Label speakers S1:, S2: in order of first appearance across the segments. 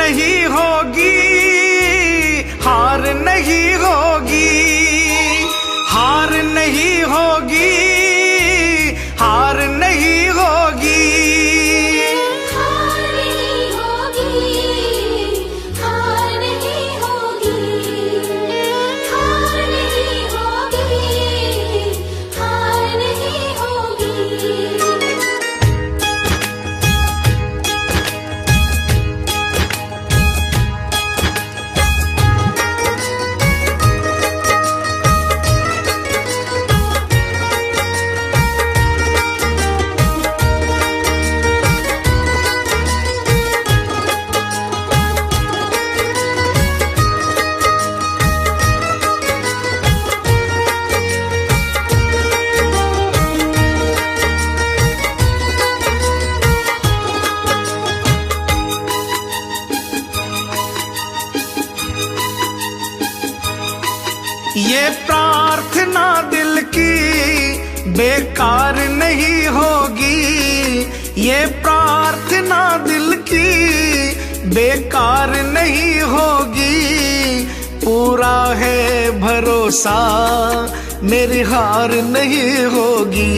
S1: नहीं होगी, हार नहीं होगी, हार नहीं होगी, हार नहीं होगी,
S2: हार नहीं होगी, हार नहीं होगी, हार नहीं होगी, हार नहीं होगी।
S1: ये प्रार्थना दिल की बेकार नहीं होगी, ये प्रार्थना दिल की बेकार नहीं होगी, पूरा है भरोसा मेरी हार नहीं होगी।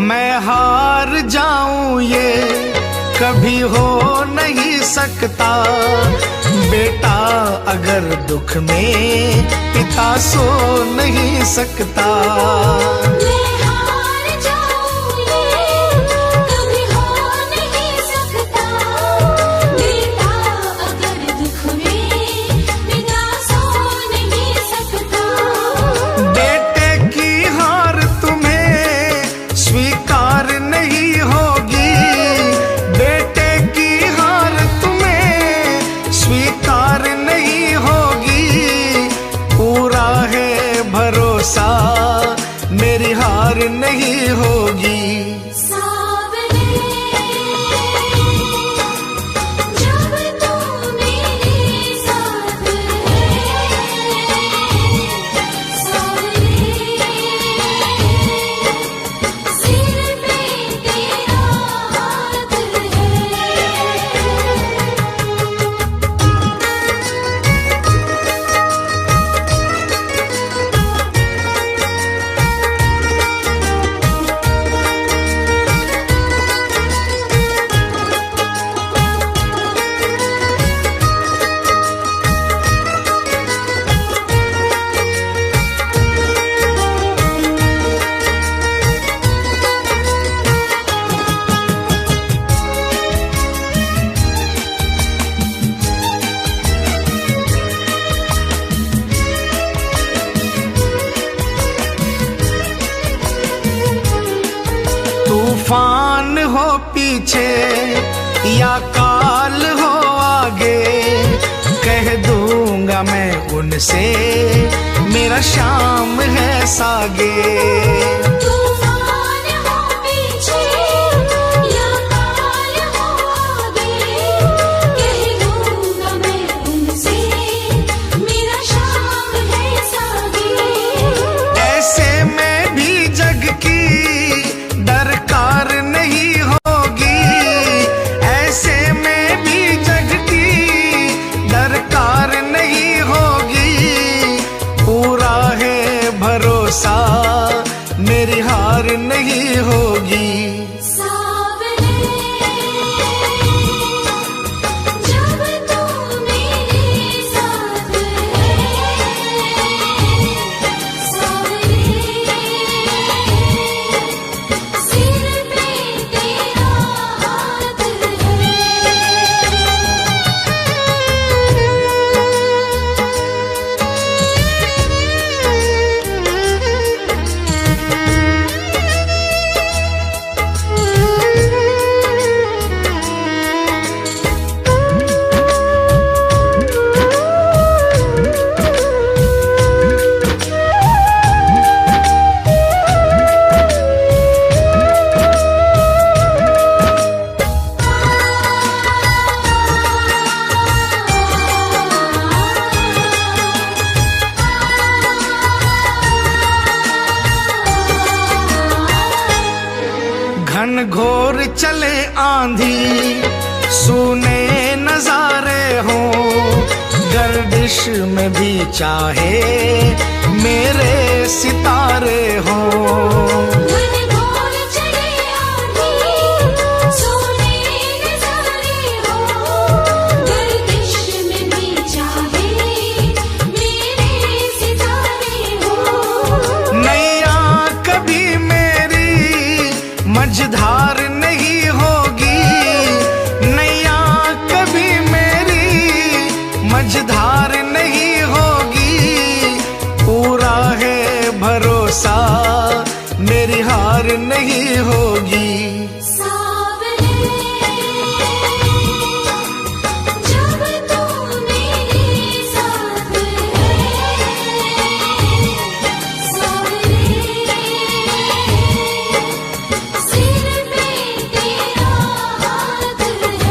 S1: मैं हार जाऊं ये कभी हो नहीं सकता, बेटा अगर दुख में पिता सो नहीं सकता।
S2: मैं हार जाऊं ये कभी हो नहीं सकता, बेटा अगर दुख में पिता सो नहीं सकता।
S1: बेटे की हार तुम्हें स्वीकार नहीं होगी, बेटे की हार तुम्हें स्वीकार नहीं होगी, पूरा है भरोसा मेरी हार नहीं होगी।
S2: जब तू मेरे साथ है, सिर पे तेरा हाथ है।
S1: तूफान हो पीछे या काल हो आगे, कह दूंगा मैं उनसे मेरा शाम है सागे।
S2: तूफान हो पीछे या काल हो आगे, कह दूंगा मैं उनसे मेरा शाम है सागे।
S1: ऐसे में भी जग की दरकार नहीं हो भरोसा मेरी हार नहीं होगी।
S2: सावरे जब तू मेरे साथ है, सावरे सिर पे तेरा हाथ है।
S1: घन घोर चले आंधी, सूने नजारे हो, गर्दिश में भी चाहे मेरे सितारे हो।
S2: घनघोर चले आंधी, सोने नजारे हो, गर्दिश में भी चाहे मेरे सितारे हो।
S1: नैया कभी मेरी मझधार नहीं होगी, नैया कभी मेरी मझधार नहीं होगी। पूरा है भरोसा मेरी हार नहीं होगी।
S2: सावरे जब तू मेरे साथ है, सावरे सिर पे तेरा हाथ है।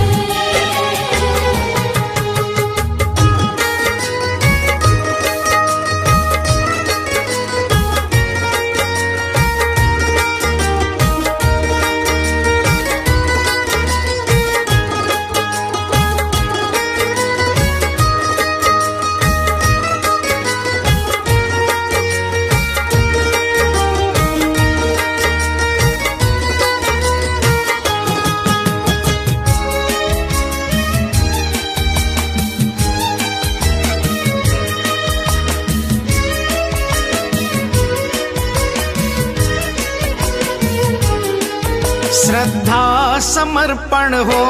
S1: श्रद्धा समर्पण हो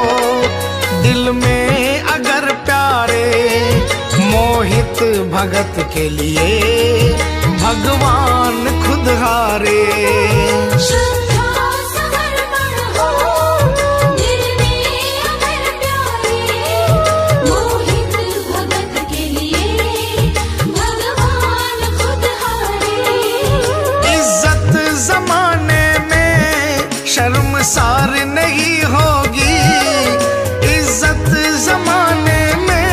S1: दिल में अगर प्यारे, मोहित भगत के लिए भगवान खुद हारे।
S2: श्रद्धा समर्पण हो दिल में अगर प्यारे, मोहित भगत के लिए भगवान खुद हारे।
S1: इज्जत जमाने में शर्मसार नहीं होगी, इज्जत जमाने में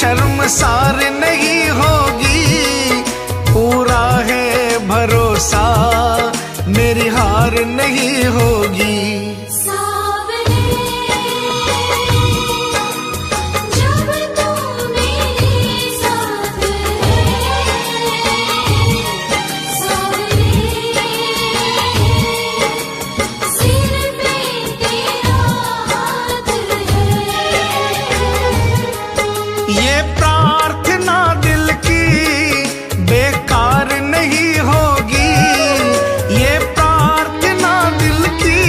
S1: शर्मसार नहीं होगी। पूरा है भरोसा मेरी हार नहीं होगी।
S2: सावरे जब तू मेरे साथ है, सावरे सिर पे तेरा हाथ है।
S1: ये प्रार्थना दिल की बेकार नहीं होगी, ये प्रार्थना दिल की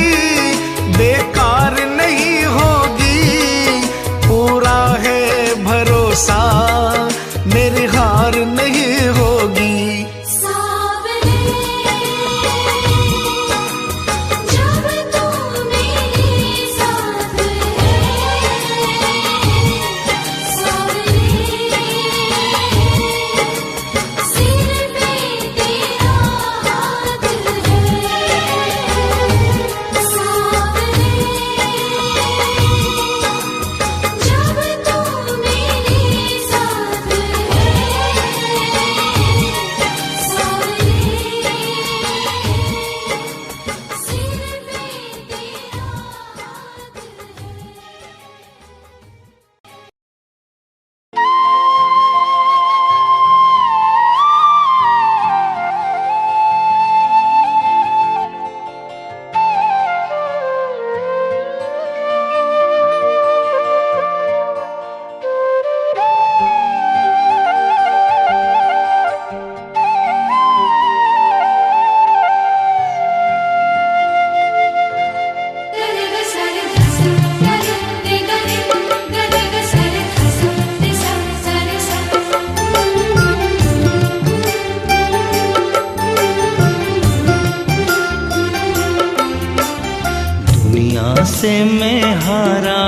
S3: से मैं हारा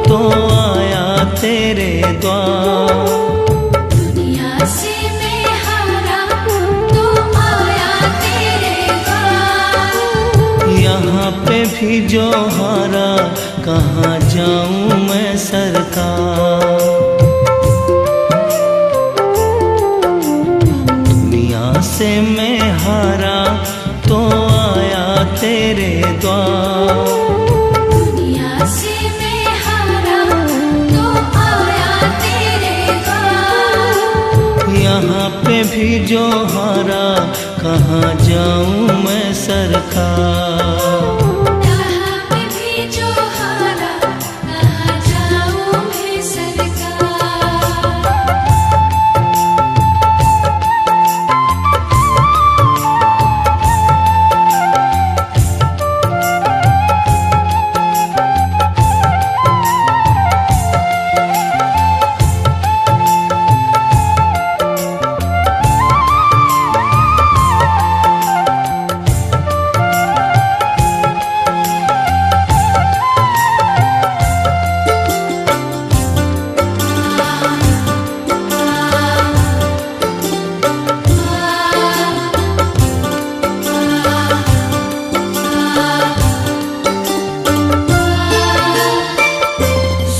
S3: तो आया तेरे द्वार।
S2: दुनिया से मैं हारा तो आया तेरे द्वार।
S3: यहाँ पे भी जो हारा कहाँ जाऊँ मैं सरकार। दुनिया से मैं हारा तो आया तेरे द्वार।
S2: दुनिया से मैं हारा तो आया तेरे द्वार।
S3: यहाँ पे भी जो हारा कहाँ जाऊँ मैं सरकार।
S2: यहाँ पे भी जो हारा कहाँ जाऊँ मैं सरकार।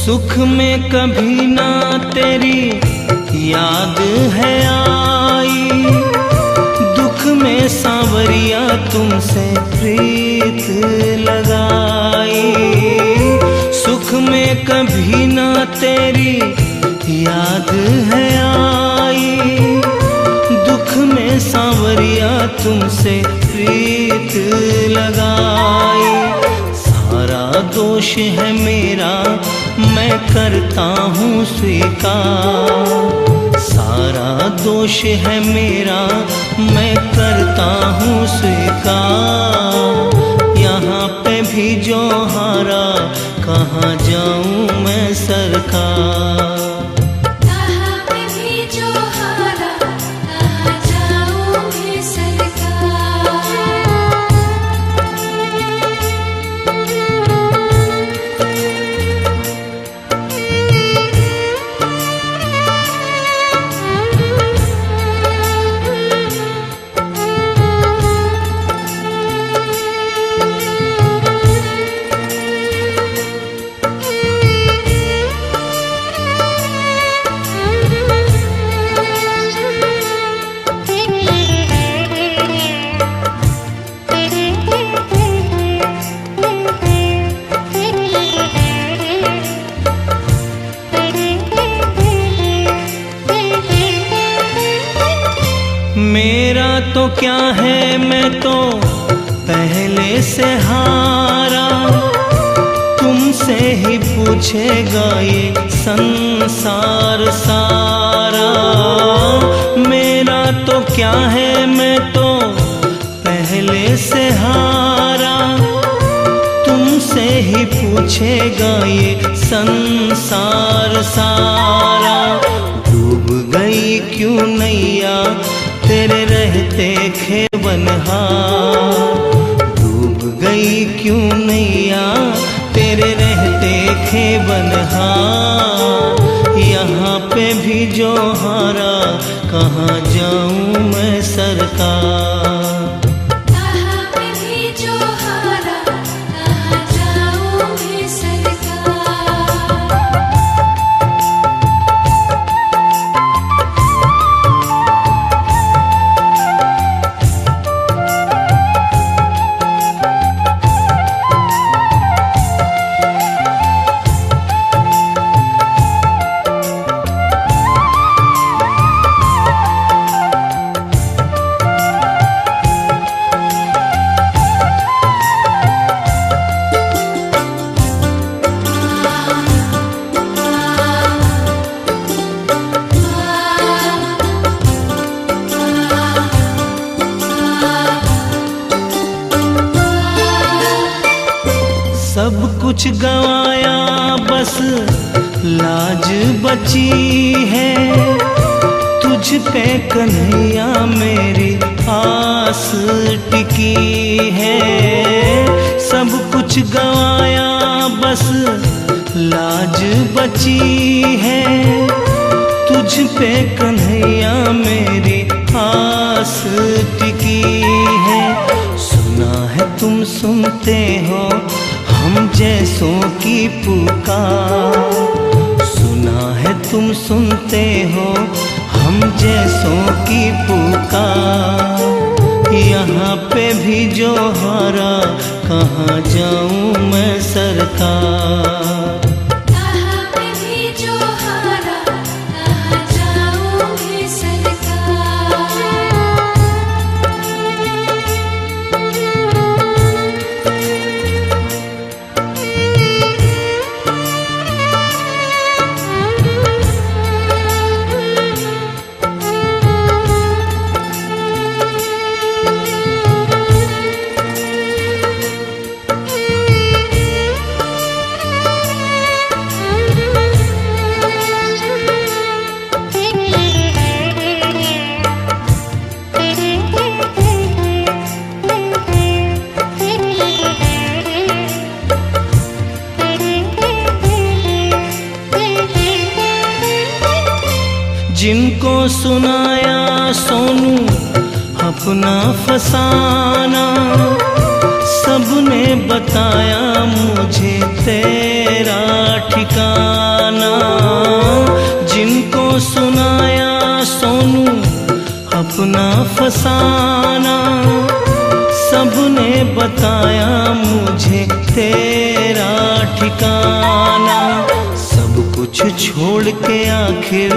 S3: सुख में कभी ना तेरी याद है आई, दुख में सांवरिया तुमसे प्रीत लगाई। सुख में कभी ना तेरी याद है आई, दुख में सांवरिया तुमसे प्रीत लगाई। सारा दोष है मेरा मैं करता हूँ स्वीकार। सारा दोष है मेरा मैं करता हूँ स्वीकार। यहाँ पे भी जो हारा कहाँ जाऊँ मैं सरकार।
S2: यहाँ पे भी जो हारा कहाँ जाऊँ मैं सरकार।
S3: मेरा तो क्या है मैं तो पहले से हारा, तुमसे ही पूछेगा ये संसार सारा। मेरा तो क्या है मैं तो पहले से हारा, तुमसे ही पूछेगा ये संसार सारा। डूब गई क्यों नैया तेरे रहते खेवनहार। डूब गई क्यों नैया तेरे रहते खेवनहार। यहाँ पे भी जो हारा कहाँ जाऊँ मैं सरकार।
S2: यहाँ पे भी जो हारा कहाँ जाऊँ मैं सरकार।
S3: सब कुछ गवाया बस लाज बची है, तुझ पे कन्हैया मेरी आस टिकी है। सब कुछ गवाया बस लाज बची है, तुझ पे कन्हैया मेरी आस टिकी है। सुना है तुम सुनते हो हम जैसों की पुकार, सुना है तुम सुनते हो हम जैसों की पुकार। यहाँ पे भी जो हारा कहाँ जाऊँ मैं सरकार।
S2: कहाँ पे भी जो हारा कहाँ जाऊँ मैं सरकार।
S3: जिनको सुनाया सोनू अपना फसाना, सबने बताया मुझे तेरा ठिकाना। जिनको सुनाया सोनू अपना फसाना, सबने बताया मुझे तेरा ठिकाना। सब कुछ छोड़ के आखिर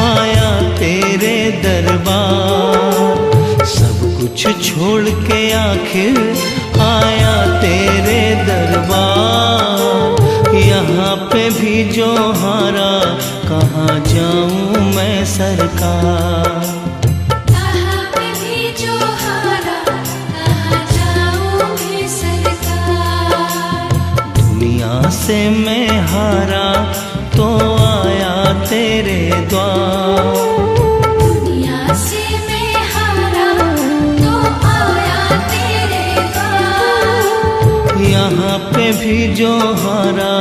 S3: आया तेरे दरबार, सब कुछ छोड़ के आखिर आया तेरे दरबार। यहाँ पे भी जो हारा कहाँ जाऊँ मैं सरकार।
S2: कहाँ पे भी जो हारा कहाँ जाऊँ मैं सरकार।
S3: दुनिया से मैं हारा तो आया तेरे द्वार,
S2: दुनिया से मैं हारा तो आया तेरे द्वार।
S3: यहाँ पे भी जो हारा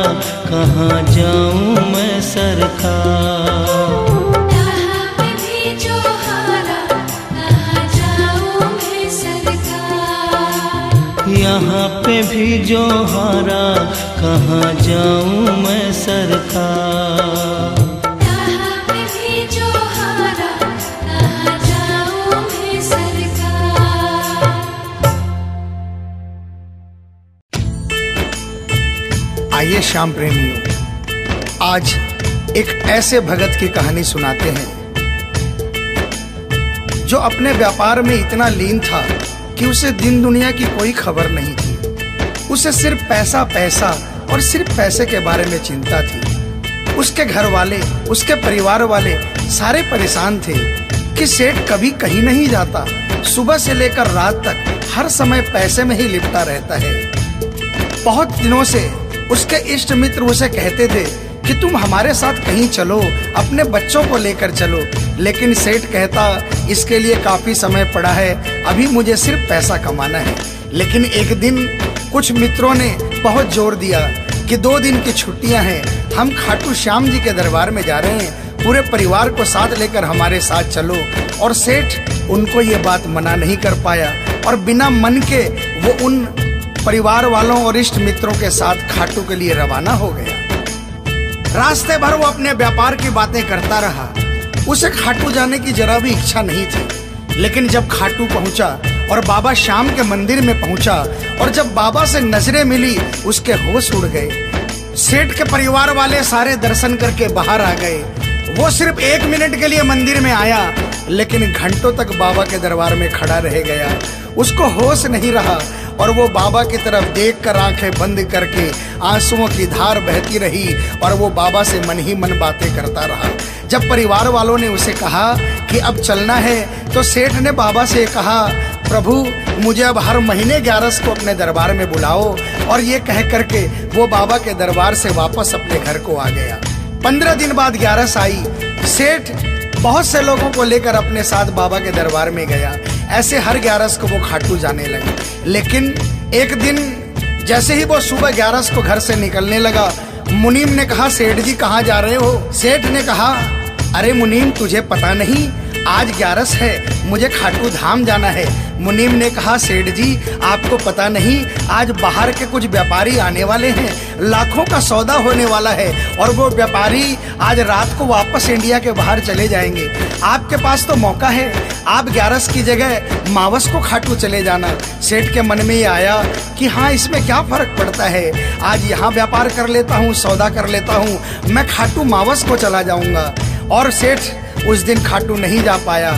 S3: कहाँ जाऊँ मैं सरकार।
S2: कहाँ पे भी जो हारा कहाँ जाऊँ मैं सरकार।
S3: यहाँ पे भी जो हारा कहाँ जाऊँ मैं सरकार।
S2: कहाँ पे भी जो हारा कहाँ जाऊँ मैं सरकार।
S1: आइए श्याम प्रेमियों, आज एक ऐसे भगत की कहानी सुनाते हैं जो अपने व्यापार में इतना लीन था कि उसे दिन दुनिया की कोई खबर नहीं थी। उसे सिर्फ पैसा पैसा और सिर्फ पैसे के बारे में चिंता थी। उसके घर वाले, उसके परिवार वाले सारे परेशान थे कि सेठ कभी कहीं नहीं जाता, सुबह से लेकर रात तक हर समय पैसे में ही लिपटा रहता है। बहुत दिनों से उसके इष्ट मित्र उसे कहते थे कि तुम हमारे साथ कहीं चलो, अपने बच्चों को लेकर चलो, लेकिन सेठ कहता इसके लिए काफी समय पड़ा है, अभी मुझे सिर्फ पैसा कमाना है। लेकिन एक दिन कुछ मित्रों ने बहुत जोर दिया कि 2 दिन की छुट्टियां हैं, हम खाटू श्याम जी के दरबार में जा रहे हैं, पूरे परिवार को साथ लेकर हमारे साथ चलो। और सेठ उनको ये बात मना नहीं कर पाया और बिना मन के वो उन परिवार वालों और इष्ट मित्रों के साथ खाटू के लिए रवाना हो गया। रास्ते भर वो अपने व्यापार की बातें करता रहा। उसे खाटू जाने की जरा भी इच्छा नहीं थी। लेकिन जब खाटू पहुंचा और बाबा श्याम के मंदिर में पहुंचा और जब बाबा से नजरें मिली, उसके होश उड़ गए। सेठ के परिवार वाले सारे दर्शन करके बाहर आ गए। वो सिर्फ 1 मिनट के लिए मंदिर में आया, लेकिन घंटों तक बाबा के दरबार में खड़ा रह गया। उसको होश नहीं रहा और वो बाबा की तरफ देखकर आंखें बंद करके आंसुओं की धार बहती रही और वो बाबा से मन ही मन बातें करता रहा। जब परिवार वालों ने उसे कहा कि अब चलना है, तो सेठ ने बाबा से कहा, प्रभु मुझे अब हर महीने 11 को अपने दरबार में बुलाओ। और ये कह करके वो बाबा के दरबार से वापस अपने घर को आ गया। 15 दिन बाद 11 आई। सेठ बहुत से लोगों को लेकर अपने साथ बाबा के दरबार में गया। ऐसे हर 11 को वो खाटू जाने लगे। लेकिन एक दिन जैसे ही वो सुबह 11 को घर से निकलने लगा, मुनीम ने कहा, सेठ जी कहाँ जा रहे हो? सेठ ने कहा, अरे मुनीम तुझे पता नहीं, आज 11 है, मुझे खाटू धाम जाना है। मुनीम ने कहा, सेठ जी आपको पता नहीं, आज बाहर के कुछ व्यापारी आने वाले हैं, लाखों का सौदा होने वाला है और वो व्यापारी आज रात को वापस इंडिया के बाहर चले जाएंगे। आपके पास तो मौका है, आप 11 की जगह मावस को खाटू चले जाना। सेठ के मन में ये आया कि हाँ, इसमें क्या फर्क पड़ता है, आज यहाँ व्यापार कर लेता हूँ, सौदा कर लेता हूँ, मैं खाटू मावस को चला जाऊँगा। और सेठ उस दिन खाटू नहीं जा पाया।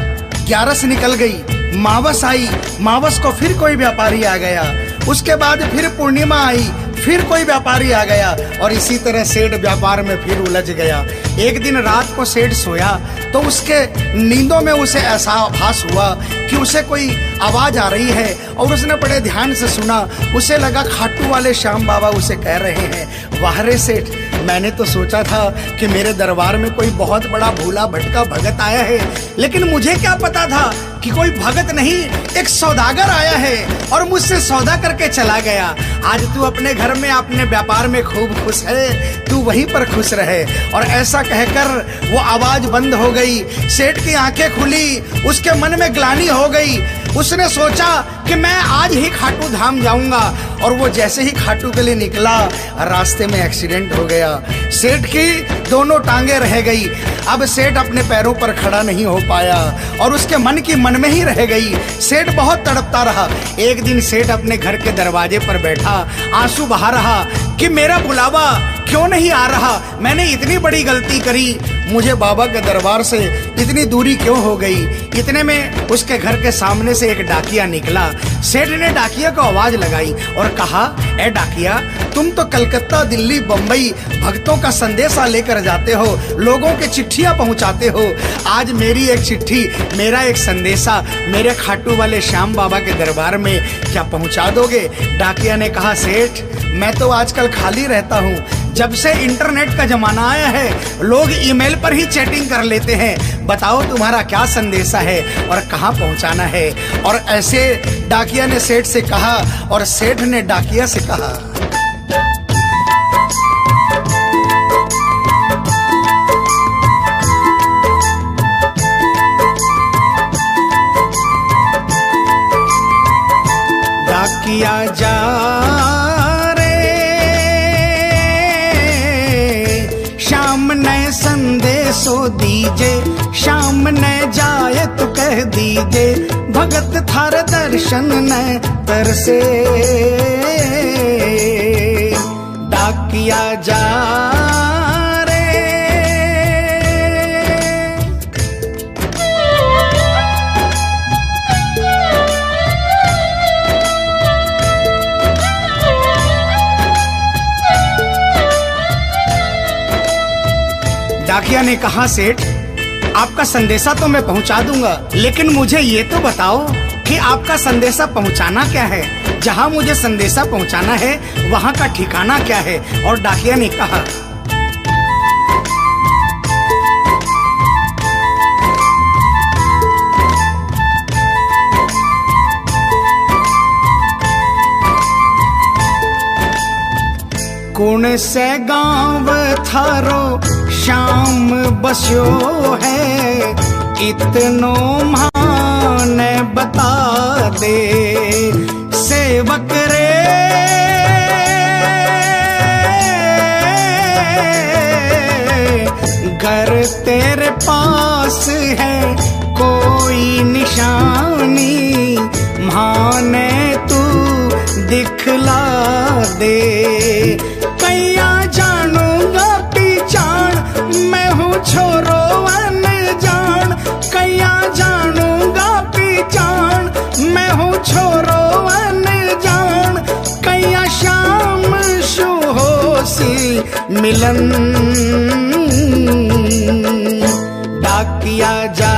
S1: 11 निकल गई, मावस आई, मावस को फिर कोई व्यापारी आ गया, उसके बाद फिर पूर्णिमा आई, फिर कोई व्यापारी आ गया और इसी तरह सेठ व्यापार में फिर उलझ गया। एक दिन रात को सेठ सोया तो उसके नींदों में उसे ऐसा आभास हुआ कि उसे कोई आवाज आ रही है और उसने बड़े ध्यान से सुना। उसे लगा खाटू वाले श्याम बाबा उसे कह रहे हैं, वाह रे सेठ, मैंने तो सोचा था कि मेरे दरबार में कोई बहुत बड़ा भूला भटका भगत आया है, लेकिन मुझे क्या पता था कि कोई भगत नहीं, एक सौदागर आया है और मुझसे सौदा करके चला गया। आज तू अपने घर में, अपने व्यापार में खूब खुश है, तू वहीं पर खुश रहे। और ऐसा कहकर वो आवाज बंद हो गई। सेठ की आंखें खुली, उसके मन में ग्लानि हो गई। उसने सोचा कि मैं आज ही खाटू धाम जाऊंगा और वो जैसे ही खाटू के लिए निकला, रास्ते में एक्सीडेंट हो गया। सेठ की दोनों टांगे रह गई। अब सेठ अपने पैरों पर खड़ा नहीं हो पाया और उसके मन की मन में ही रह गई। सेठ बहुत तड़पता रहा। एक दिन सेठ अपने घर के दरवाजे पर बैठा, आंसू बहा रहा कि मेरा बुलावा क्यों नहीं आ रहा, मैंने इतनी बड़ी गलती करी, मुझे बाबा के दरबार से इतनी दूरी क्यों हो गई। इतने में उसके घर के सामने से एक डाकिया निकला। सेठ ने डाकिया को आवाज लगाई और कहा, ए डाकिया, तुम तो कलकत्ता, दिल्ली, बम्बई भक्तों का संदेशा लेकर जाते हो, लोगों के चिट्ठियां पहुंचाते हो। आज मेरी एक चिट्ठी, मेरा एक संदेशा मेरे खाटू वाले श्याम बाबा के दरबार में क्या पहुंचा दोगे? डाकिया ने कहा, सेठ मैं तो आजकल खाली रहता हूँ। जब से इंटरनेट का जमाना आया है, लोग ईमेल पर ही चैटिंग कर लेते हैं। बताओ तुम्हारा क्या संदेशा है और कहाँ पहुँचाना है? और ऐसे डाकिया ने सेठ से कहा और सेठ ने डाकिया से कहा। डाकिया जा संदेशो दीजे, शाम न जाए तो कह दीजे, भगत थार दर्शन न तरसे। डाकिया जा रे। डाकिया ने कहा, सेठ आपका संदेशा तो मैं पहुंचा दूंगा, लेकिन मुझे ये तो बताओ कि आपका संदेशा पहुंचाना क्या है, जहां मुझे संदेशा पहुंचाना है वहां का ठिकाना क्या है? और डाकिया ने कहा, कौन से गांव थारो श्याम बस्यो है, इतनो मान बता दे सेवक रे। घर तेरे पास है कोई निशानी, माने तू दिखला दे। कैया जानूंगा पहचान, मैं हूँ छोरो अनजान। कैया जानूंगा पहचान, मैं हूँ छोरो अनजान। कैया शाम शुहोसी मिलन, डाकिया जा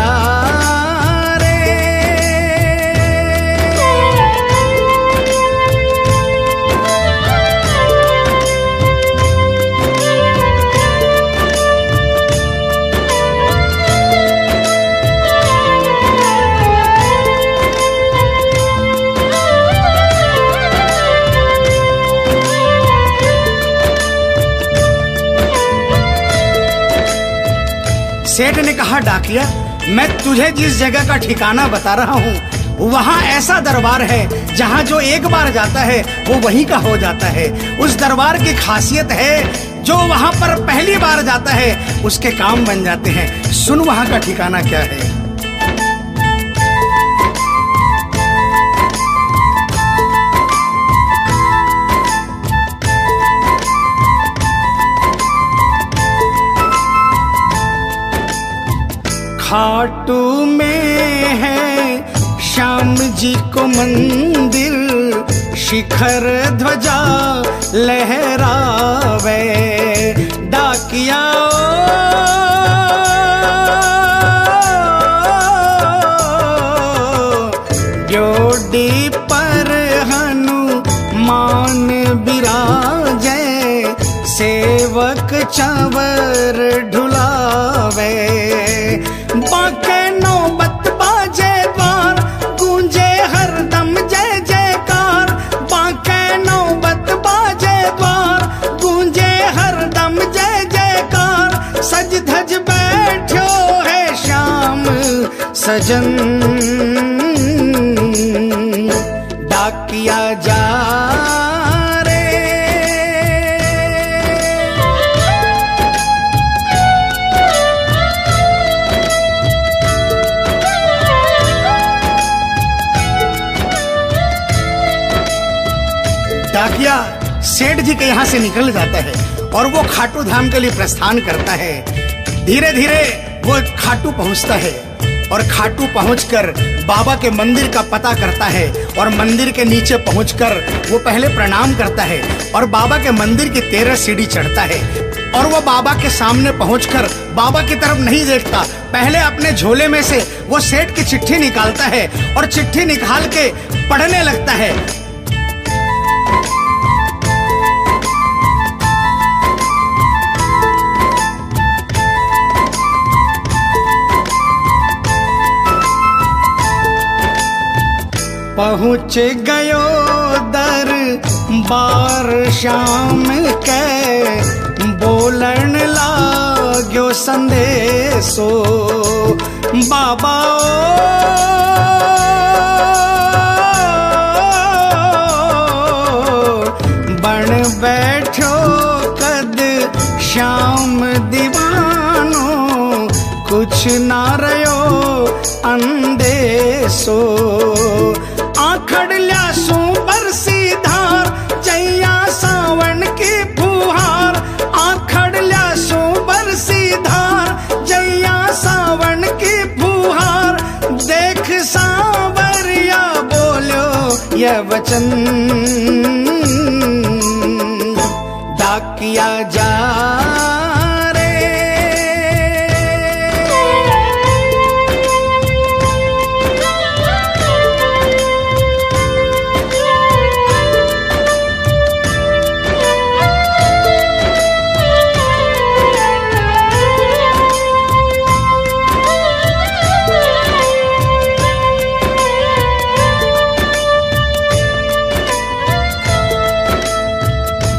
S1: सेठ ने कहा, डाकिया मैं तुझे जिस जगह का ठिकाना बता रहा हूँ वहाँ ऐसा दरबार है जहाँ जो एक बार जाता है वो वहीं का हो जाता है। उस दरबार की खासियत है जो वहाँ पर पहली बार जाता है उसके काम बन जाते हैं। सुन वहाँ का ठिकाना क्या है। खाटू में है श्याम जी को मंदिर, शिखर ध्वजा लहरावे। डाकिया जोड़ी पर हनुमान बिराजे, सेवक चावर ढुलावे। बाके नौबत बाजे द्वार, गूंजे हरदम जय जयकार। बाके नौबत बाजे द्वार, गूंजे हरदम जय जयकार। सज धज बैठो है श्याम सजन, डाकिया जा डाकिया सेठ जी के यहाँ से निकल जाता है और वो खाटू धाम के लिए प्रस्थान करता है। धीरे धीरे वो खाटू पहुँचता है और खाटू पहुंचकर बाबा के मंदिर का पता करता है और मंदिर के नीचे पहुंचकर वो पहले प्रणाम करता है और बाबा के मंदिर की 13 सीढ़ी चढ़ता है। और वो बाबा के सामने पहुंचकर बाबा की तरफ नहीं देखता, पहले अपने झोले में से वो सेठ की चिट्ठी निकालता है और चिट्ठी निकाल के पढ़ने लगता है। पहुँच गयो दरबार श्याम के, बोलन लाग्यो संदेशो। बाबा बन बैठो कद श्याम दीवानो, कुछ ना रयो अंदेशो। आखड़ ल्यासू बरसी धार, जैया सावन की फुहार। आखड़ ल्यासू बरसी धार, जैया सावन की फुहार। देख सांवरिया बोलो यह वचन, डाकिया जा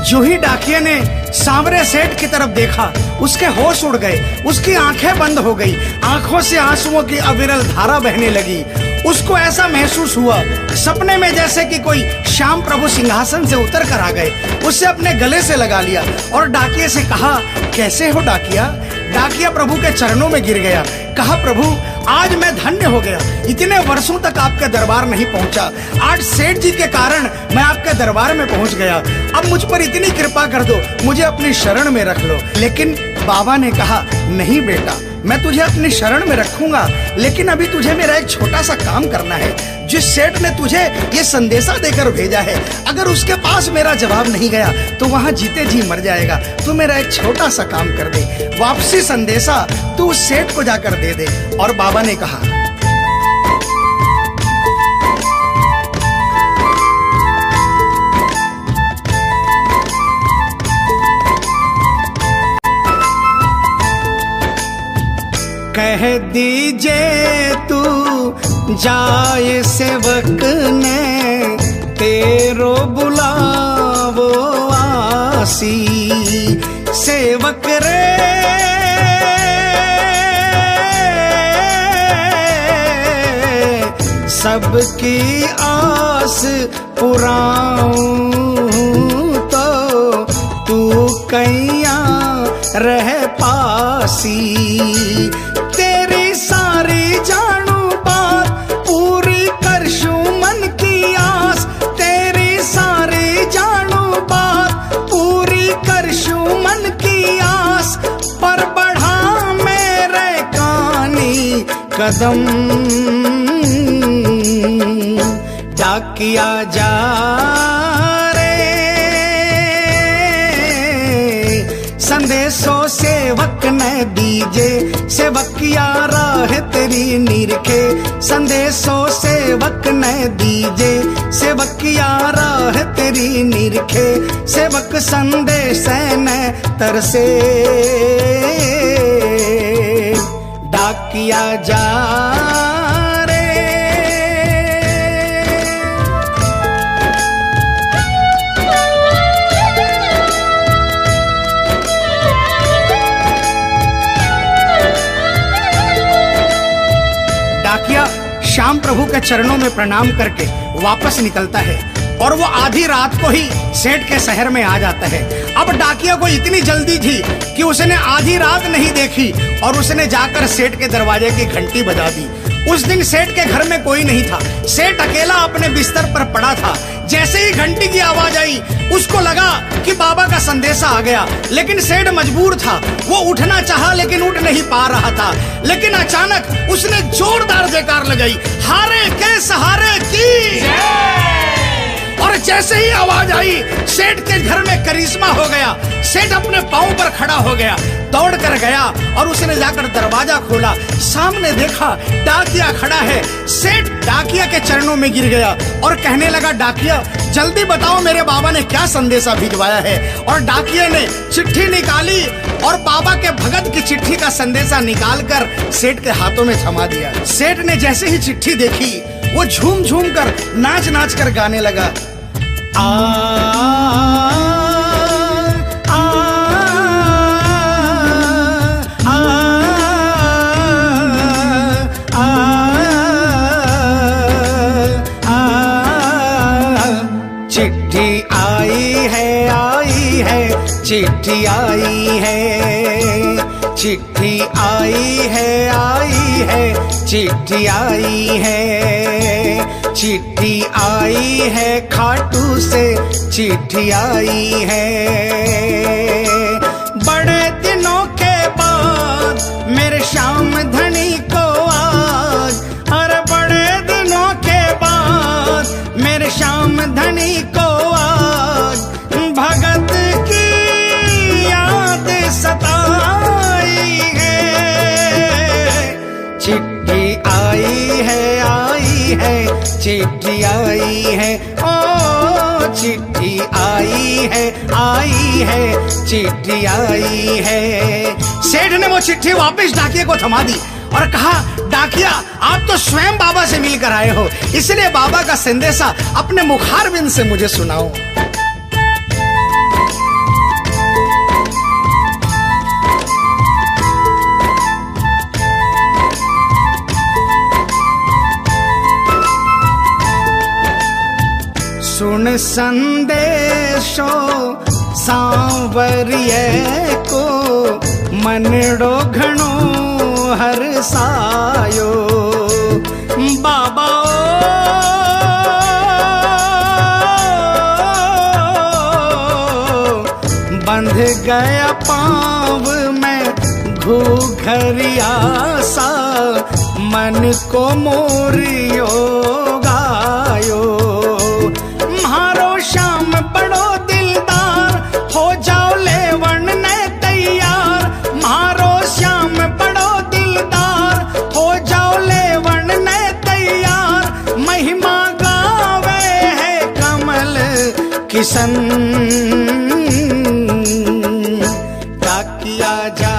S1: जो ही डाकिया ने सांवरे सेठ की तरफ देखा उसके होश उड़ गए, उसकी आंखें बंद हो गई, आंखों से आंसुओं की अविरल धारा बहने लगी। उसको ऐसा महसूस हुआ सपने में जैसे कि कोई श्याम प्रभु सिंहासन से उतर कर आ गए। उससे अपने गले से लगा लिया और डाकिया से कहा, कैसे हो डाकिया? डाकिया प्रभु के चरणों में गिर गया, कहा, प्रभु आज मैं धन्य हो गया, इतने वर्षों तक आपके दरबार नहीं पहुंचा, आज सेठ जी के कारण मैं आपके दरबार में पहुंच गया। अब मुझ पर इतनी कृपा कर दो, मुझे अपनी शरण में रख लो। लेकिन बाबा ने कहा, नहीं बेटा, मैं तुझे अपनी शरण में रखूंगा, लेकिन अभी तुझे मेरा एक छोटा सा काम करना है। जिस सेठ ने तुझे ये संदेशा देकर भेजा है, अगर उसके पास मेरा जवाब नहीं गया तो वहाँ जीते जी मर जाएगा। तू मेरा एक छोटा सा काम कर दे, वापसी संदेशा तू उस सेठ को जाकर दे दे। और बाबा ने कहा, कह दीजिए तू जाए सेवक ने, तेरो बुलावो आसी। सेवक रे सबकी आस पुराऊं तो तू कैया रह पासी। तेरी सारी जानू बात पूरी करशूं मन की आस, तेरी सारी जानू बात पूरी करशूं मन की आस। पर बढ़ा मेरे कानी कदम डाकिया जा रे, संदेशो सेवक ने दीजे, सेवकिया राह तेरी निरखे। संदेशो सेवक ने दीजे, सेवकिया राह तेरी निरखे। सेवक संदेश ने तरसे डाकिया जा रे। डाकिया श्याम प्रभु के चरणों में प्रणाम करके वापस निकलता है और वो आधी रात को ही सेठ के शहर में आ जाता है। अब डाकिया को इतनी जल्दी थी कि उसने आधी रात नहीं देखी और उसने जाकर सेठ के दरवाजे की घंटी बजा दी। उस दिन सेठ के घर में कोई नहीं था, सेठ अकेला अपने बिस्तर पर पड़ा था। जैसे ही घंटी की आवाज आई उसको लगा कि बाबा का संदेशा आ गया, लेकिन सेठ मजबूर था। वो उठना चाहा लेकिन उठ नहीं पा रहा था। लेकिन अचानक उसने जोरदार जयकार लगाई, हारे के सहारे की। और जैसे ही आवाज आई सेठ के घर में करिश्मा हो गया। सेठ अपने पांव पर खड़ा हो गया, दौड़ कर गया और उसने जाकर दरवाजा खोला। सामने देखा डाकिया खड़ा है। सेठ डाकिया के चरणों में गिर गया और कहने लगा, डाकिया जल्दी बताओ मेरे बाबा ने क्या संदेशा भिजवाया है। और डाकिया ने चिट्ठी निकाली और बाबा के भगत की चिट्ठी का संदेशा निकालकर सेठ के हाथों में थमा दिया। सेठ ने जैसे ही चिट्ठी देखी वो झूम झूम कर नाच नाच कर गाने लगा, आ चिट्ठी आई है, चिट्ठी आई है, चिट्ठी आई है, चिट्ठी आई है, चिट्ठी आई है, खाटू से चिट्ठी आई है। बड़े दिनों के बाद मेरे श्याम धनी को आज, अरे बड़े दिनों के बाद मेरे श्याम धनी को आज भगत की याद सताई है। चिट्ठी आई है, चिट्ठी आई है, ओ चिट्ठी आई है, चिट्ठी आई है। सेठ ने वो चिट्ठी वापस डाकिया को थमा दी और कहा, डाकिया आप तो स्वयं बाबा से मिलकर आए हो, इसलिए बाबा का संदेशा अपने मुखारबिंद से मुझे सुनाओ। सुन संदेशो सांवरिये को मनड़ो घणो हरसायो। बाबा बंध गया पाँव में घूघरिया सा, मन को मोरियो गायो। म्हारो श्याम बड़ो दिलदार, हो जाओ लेवन ने तैयार। म्हारो श्याम बड़ो दिलदार, हो जाओ लेवन ने तैयार। महिमा गावे है कमल किशन, डाकिया जा।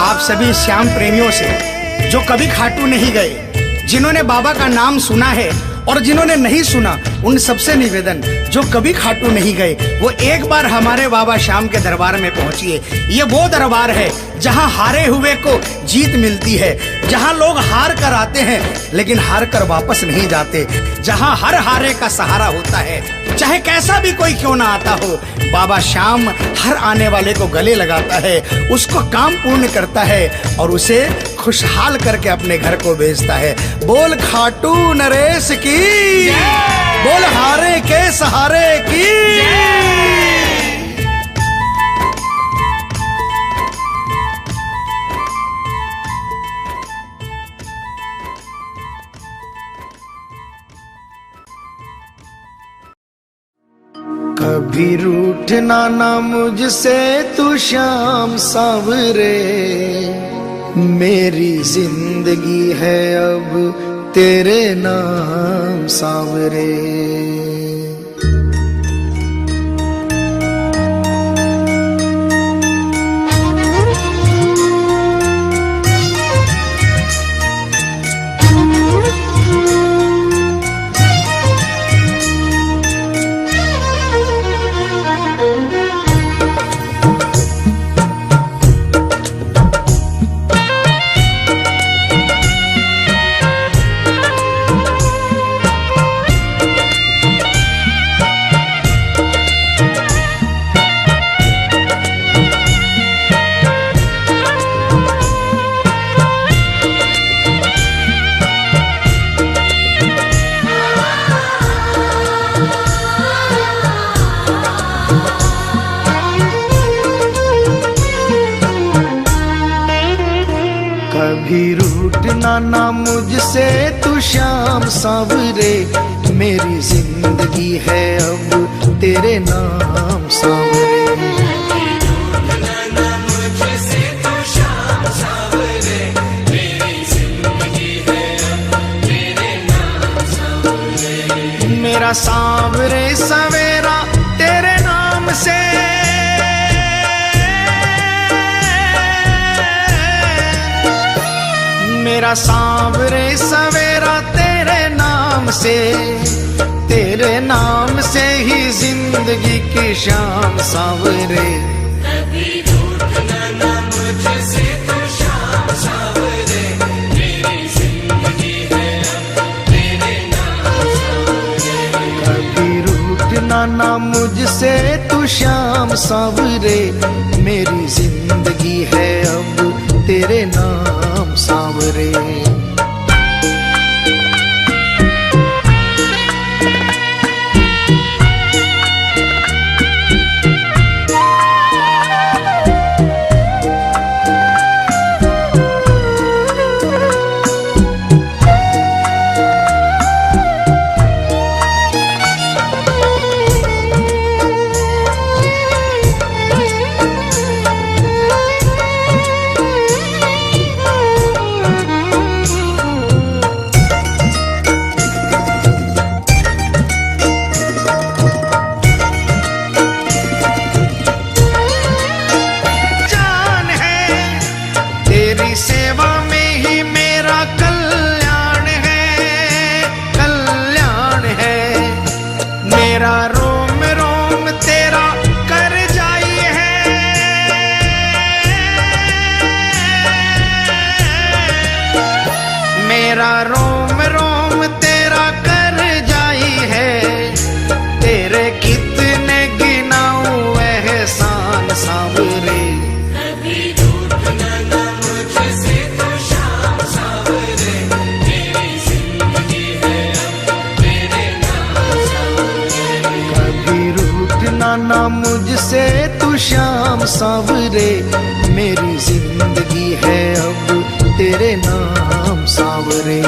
S1: आप सभी श्याम प्रेमियों से जो कभी खाटू नहीं गए, जिन्होंने बाबा का नाम सुना है और जिन्होंने नहीं सुना उन सबसे निवेदन, जो कभी खाटू नहीं गए, वो एक बार हमारे बाबा श्याम के दरबार में पहुंचिए। ये वो दरबार है जहां हारे हुए को जीत मिलती है, जहां लोग हार कर आते हैं लेकिन हार कर वापस नहीं जाते, जहां हर हारे का सहारा होता है, चाहे कैसा भी कोई क्यों ना आता हो। बाबा श्याम हर आने वाले को गले लगाता है, उसको काम पूर्ण करता है और उसे खुशहाल करके अपने घर को भेजता है। बोल खाटू नरेश की, बोल हारे के सहारे की। कभी रूठना ना मुझसे तू श्याम सावरे, मेरी जिंदगी है अब तेरे नाम सावरे। कभी रूठना ना मुझसे तू श्याम सावरे, मेरी जिंदगी है अब तेरे नाम सावरे। मेरा सांवरे सवेरा तेरे नाम से, मेरा सांवरे सवेरा तेरे नाम से, तेरे नाम से ही जिंदगी की शाम सांवरे।
S2: कभी रूठना ना मुझसे तू श्याम सावरे, मेरी जिंदगी है अब तेरे नाम सावरे।
S1: कभी रूठना ना मुझसे तू श्याम सावरे, मेरी जिंदगी है अब तेरे नाम सावरे। मेरा रोम रोम तेरा कर जाई है, मेरा रोम रोम तेरा कर जाई है। तेरे कितने गिनाऊं एहसान सांवरे,
S2: कभी रूठना ना मुझसे तू श्याम सावरे, मेरी जिंदगी है अब तेरे नाम सावरे।
S1: कभी रूठना ना मुझसे तू श्याम सांवरे, मेरी जिंदगी है अब तेरे नाम सांवरे।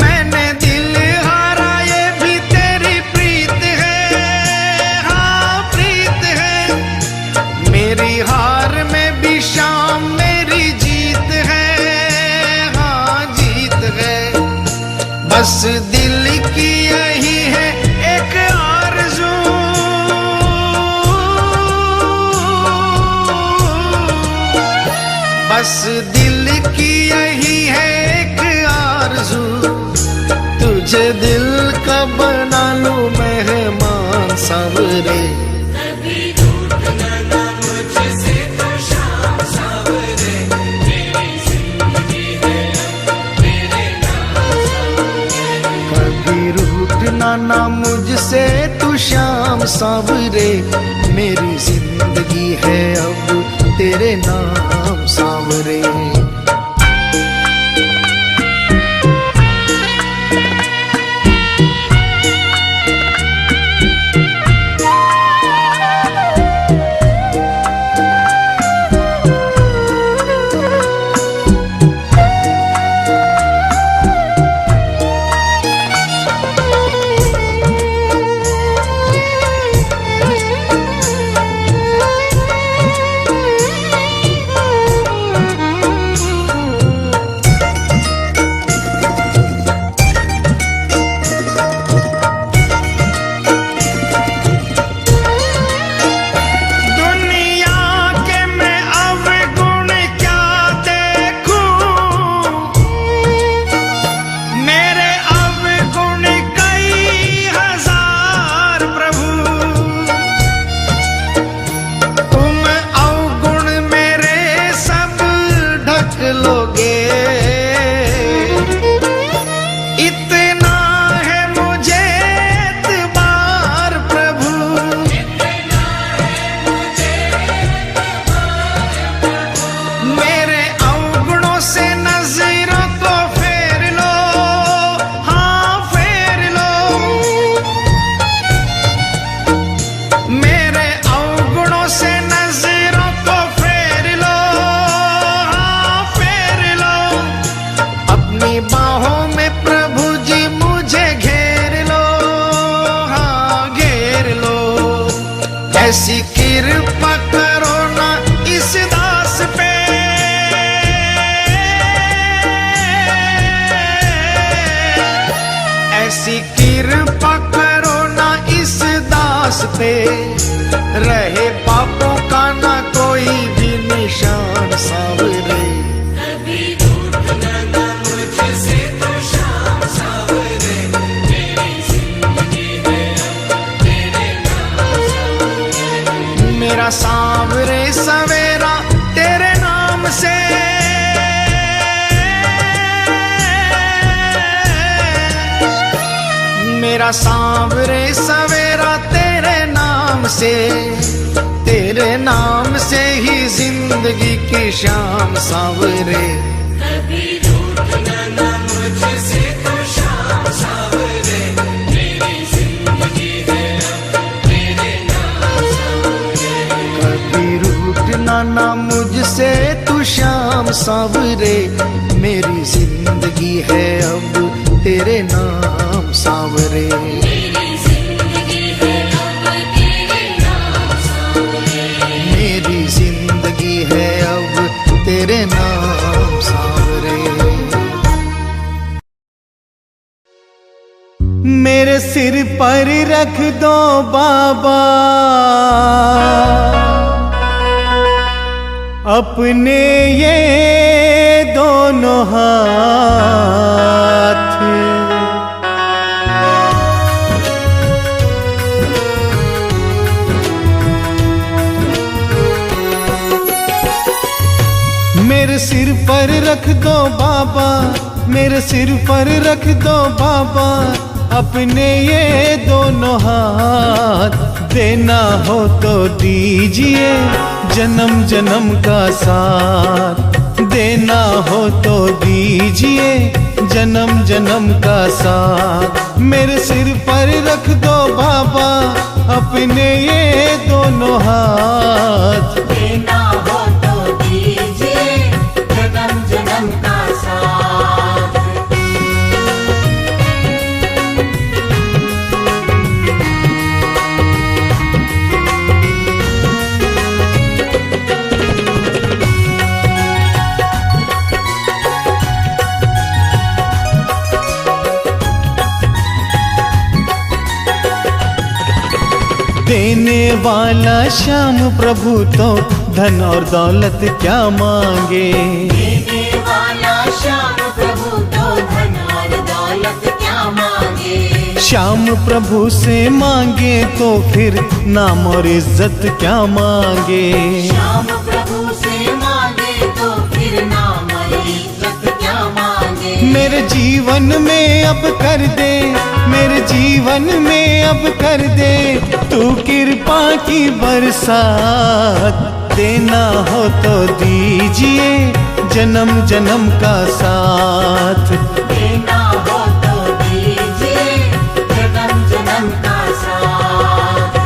S1: मैंने दिल हारा ये भी तेरी प्रीत है, हाँ प्रीत है। मेरी हार में भी शाम मेरी जीत है, हाँ जीत है। बस दिल की यही है एक आरज़ू, बस दिल की यही है एक आरज़ू। तुझे दिल का बना लूं मेहमान सांवरे।
S2: कभी रूठना ना मुझसे तो शाम सांवरे, मेरी जिंदगी है मेरे नाम सांवरे।
S1: कभी रूठना ना मुझसे तू शाम सांवरे, मेरी जिंदगी है अब तेरे नाम सांवरे। ऐसी कृपा करो ना इस दास पे, ऐसी कृपा करो ना इस दास पे। रहे पापों का ना कोई भी निशान सांवरे।
S2: कभी रूठना ना मुझसे तो शाम सांवरे, मेरी जिंदगी है अब तेरे नाम सांवरे।
S1: मेरा सांवरे सवेरा तेरे नाम से, मेरा सांवरे सवेरा तेरे नाम से। तेरे नाम से ही जिंदगी की शाम सांवरे।
S2: कभी रूठना ना मुझसे तो शाम सांवरे, मेरी जिंदगी है अब तेरे नाम सांवरे।
S1: कभी रूठना ना मुझसे तू शाम सांवरे, मेरी जिंदगी है अब तेरे नाम सांवरे।
S2: मेरी जिंदगी है अब तेरे नाम सांवरे।
S1: मेरी जिंदगी है अब तेरे नाम सांवरे।
S3: मेरे सिर पर रख दो बाबा अपने ये दोनों हाथ, मेरे सिर पर रख दो बाबा, मेरे सिर पर रख दो बाबा अपने ये दोनों हाथ। देना हो तो दीजिए जन्म जन्म का साथ, देना हो तो दीजिए जन्म जन्म का साथ। मेरे सिर पर रख दो बाबा अपने ये दोनों हाथ।
S2: देना हो तो दीजिए जन्म जन्म का साथ।
S3: देने वाला श्याम प्रभु तो धन और दौलत क्या मांगे।
S4: देने वाला श्याम प्रभु तो धन और दौलत क्या मांगे।
S3: श्याम प्रभु से मांगे तो फिर नाम और इज्जत क्या मांगे।
S4: श्याम प्रभु से मांगे तो फिर नाम और इज्जत क्या मांगे।
S3: मेरे जीवन में अब कर दे, मेरे जीवन में अब कर दे तू कृपा की बरसात। देना हो तो दीजिए जन्म जन्म का साथ।
S4: देना हो तो दीजिए जन्म जन्म का साथ।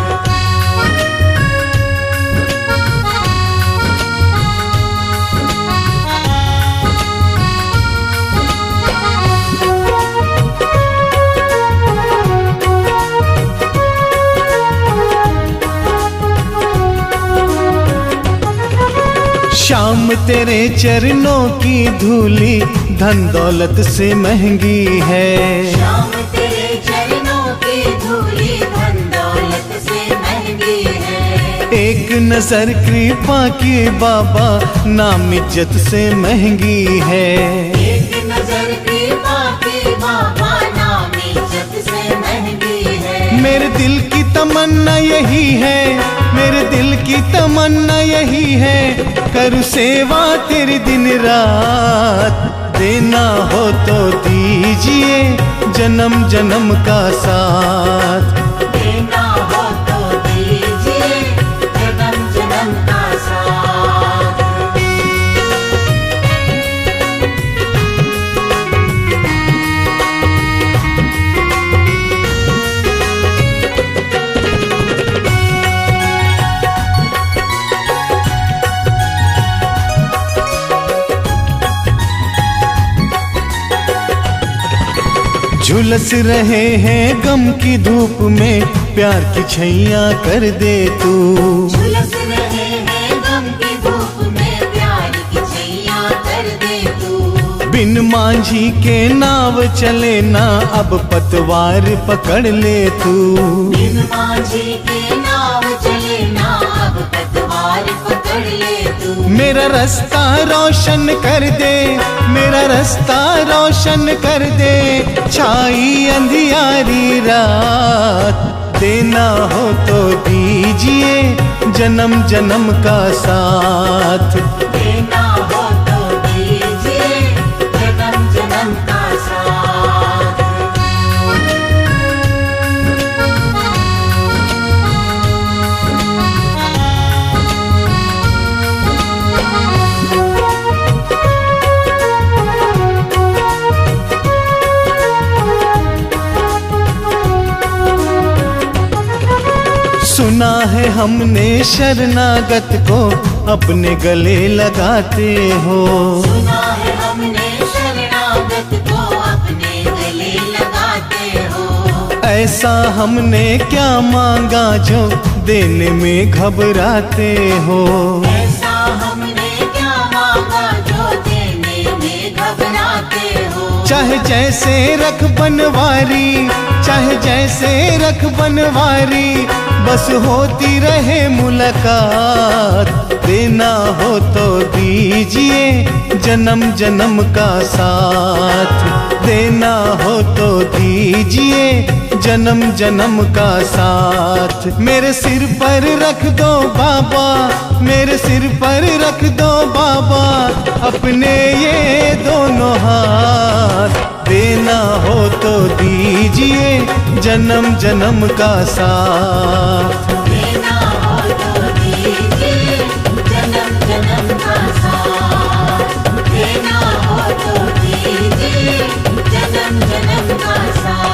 S3: श्याम तेरे चरणों की धूली धन दौलत से महंगी है।
S4: श्याम तेरे चरणों की धूली धन दौलत से महंगी है।
S3: एक नजर कृपा की बाबा नाम इज्जत से महंगी है।
S4: एक नजर कृपा की बाबा नाम इज्जत से महंगी है।
S3: मेरे दिल की तमन्ना यही है, मेरे दिल की तमन्ना यही है करूँ सेवा तेरी दिन रात। देना हो तो दीजिए जन्म जन्म का साथ।
S4: देना हो तो दीजिए जन्म जन्म का साथ।
S3: झुलस रहे हैं गम की धूप में प्यार की छैया कर दे तू।
S4: झुलस रहे हैं गम की धूप में प्यार की छैया कर दे तू।
S3: बिन मांझी के नाव चले ना अब पतवार पकड़ ले तू।
S4: बिन मांझी के नाव चले ना अब पतवार पकड़ ले तू।
S3: मेरा रास्ता रोशन कर दे, मेरा रास्ता रोशन कर दे छाई अंधियारी रात। देना हो तो दीजिए जन्म जन्म का साथ।
S4: देना हो तो दीजिए जन्म जन्म का साथ।
S3: सुना है हमने शरणागत को अपने गले लगाते हो।
S4: सुना है हमने शरणागत को अपने गले लगाते हो।
S3: ऐसा हमने क्या मांगा जो देने में घबराते हो।
S4: ऐसा हमने क्या मांगा जो देने में घबराते हो।
S3: चाहे जैसे रख बनवारी, चाहे जैसे रख बनवारी बस होती रहे मुलाकात। देना हो तो दीजिए जन्म जन्म का साथ। देना हो तो दीजिए जन्म जन्म का साथ। मेरे सिर पर रख दो बाबा, मेरे सिर पर रख दो बाबा अपने ये दोनों हाथ। देना हो तो दीजिए जन्म जन्म का साथ।
S4: देना हो तो दीजिए जन्म जन्म का साथ। देना हो तो दीजिए जन्म जन्म का साथ।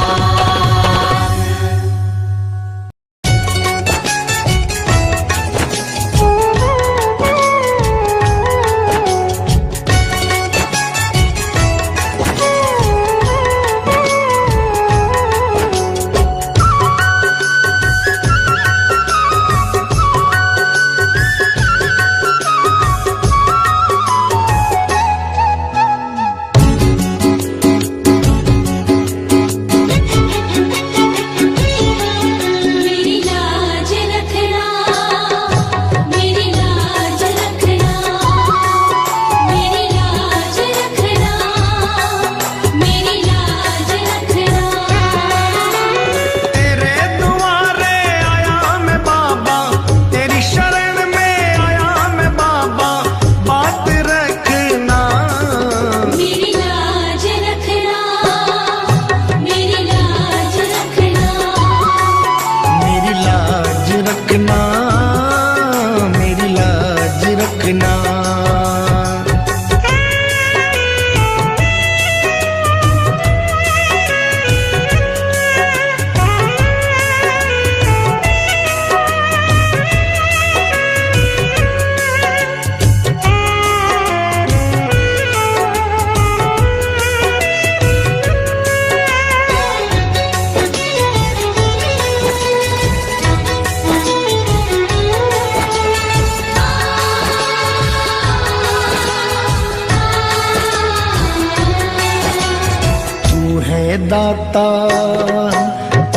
S1: दाता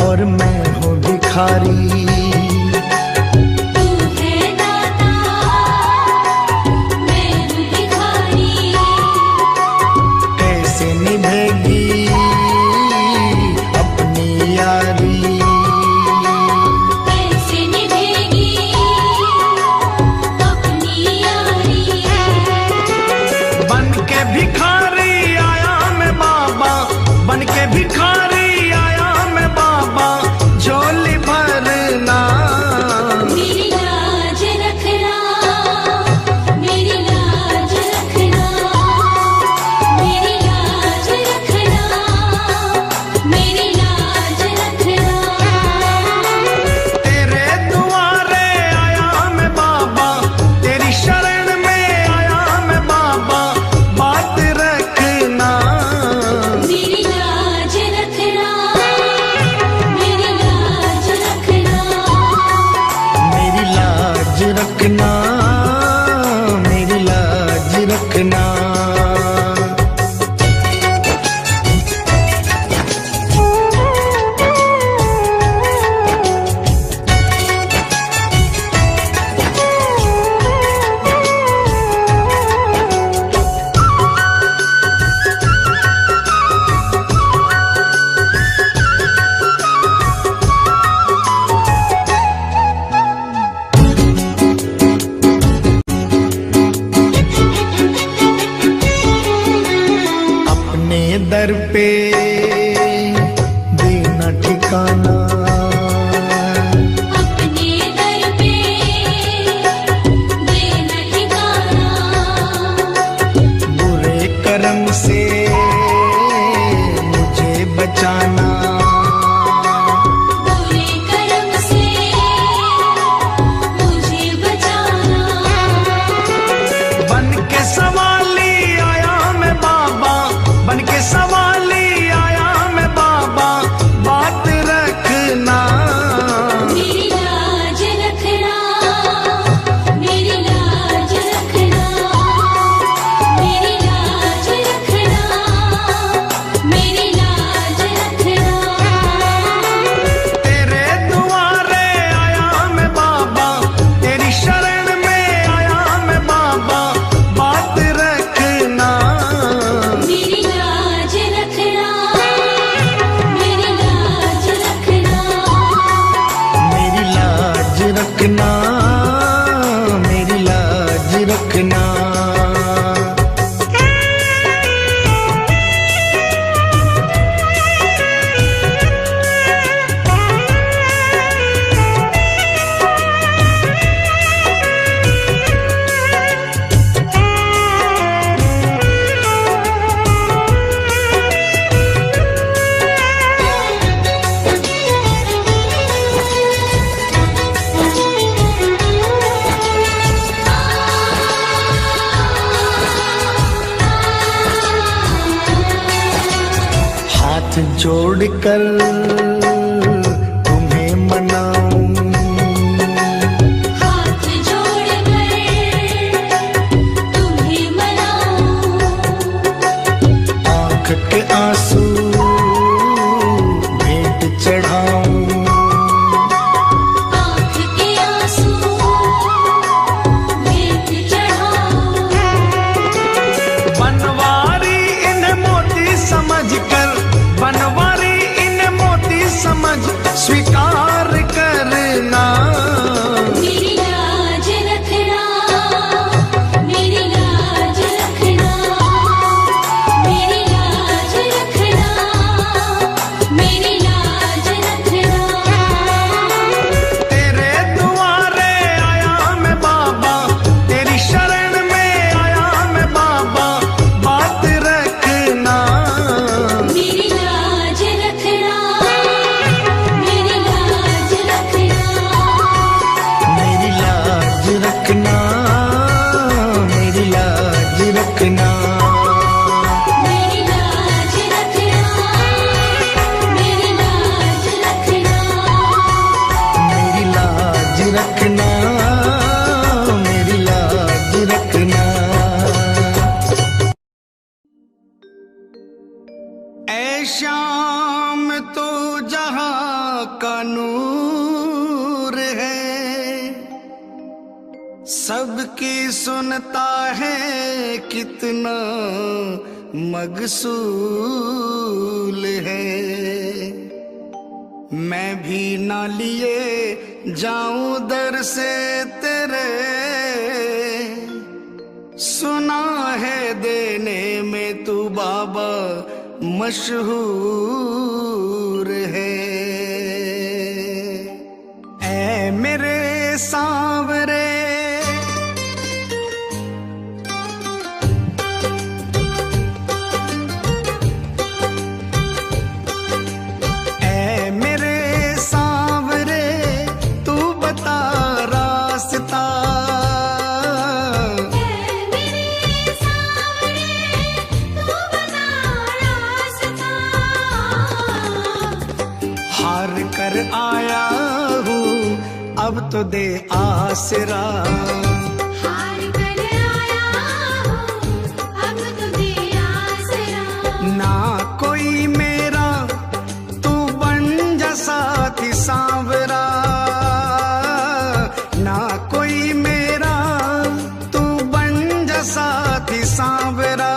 S1: और मैं हूँ भिखारी।
S2: तू है दाता, मैं हूँ भिखारी।
S1: कैसे निभेगी अपनी यारी,
S2: कैसे निभेगी अपनी यारी।
S1: बन के भिखारी आया मैं बाबा, बन के भिखारी आया मैं बाबा, झोली भरना।
S2: मेरी लाज रखना, मेरी लाज रखना, मेरी लाज रखना, मेरी लाज रखना।
S1: तेरे दुआरे आया मैं बाबा, तेरी शरण में आया मैं बाबा, बात रखना।
S2: मेरी लाज रखना, मेरी लाज रखना।
S1: मेरी लाज रखना, मेरी लाज रखना। अपने दर पे देना ठिकाना,
S2: अपने दर पे देना ठिकाना।
S1: बुरे कर्म से मुझे बचाना।
S2: बुरे कर्म से मुझे बचाना।
S1: बन के सवाली आया मैं बाबा, बन के सवाली आया मैं बाबा, बात रखना।
S2: मेरी लाज रखना, मेरी लाज रखना, मेरी लाज रखना, मेरी लाज रखना।
S1: तेरे दुआरे आया मैं बाबा, तेरी शरण में आया मैं बाबा, बात रखना।
S2: मेरी लाज रखना, मेरी लाज रखना।
S1: मेरी लाज रखना, मेरी लाज रखना। हाथ जोड़कर तुम्हें मनाऊं,
S2: हाथ जोड़कर तुम्हें मनाऊं।
S1: आंख के आंसू भेंट चढ़ाऊं।
S2: आँख के आंसू भेंट चढ़ाऊं।
S1: बनवारी इन मोती समझकर, बनवारी इन मोती नाम तो जहां का नूर है, सबकी सुनता है कितना मगसूल है। मैं भी ना लिए जाऊं दर से तेरे, सुना है देने में तू बाबा मशहूर है। ऐ मेरे सांवरे आया हूँ अब तो दे आसरा,
S2: हार कर आया हूँ अब तो दे आसरा।
S1: ना कोई मेरा तू बन जा साथी सांवरा, ना कोई मेरा तू बन जा साथी सांवरा।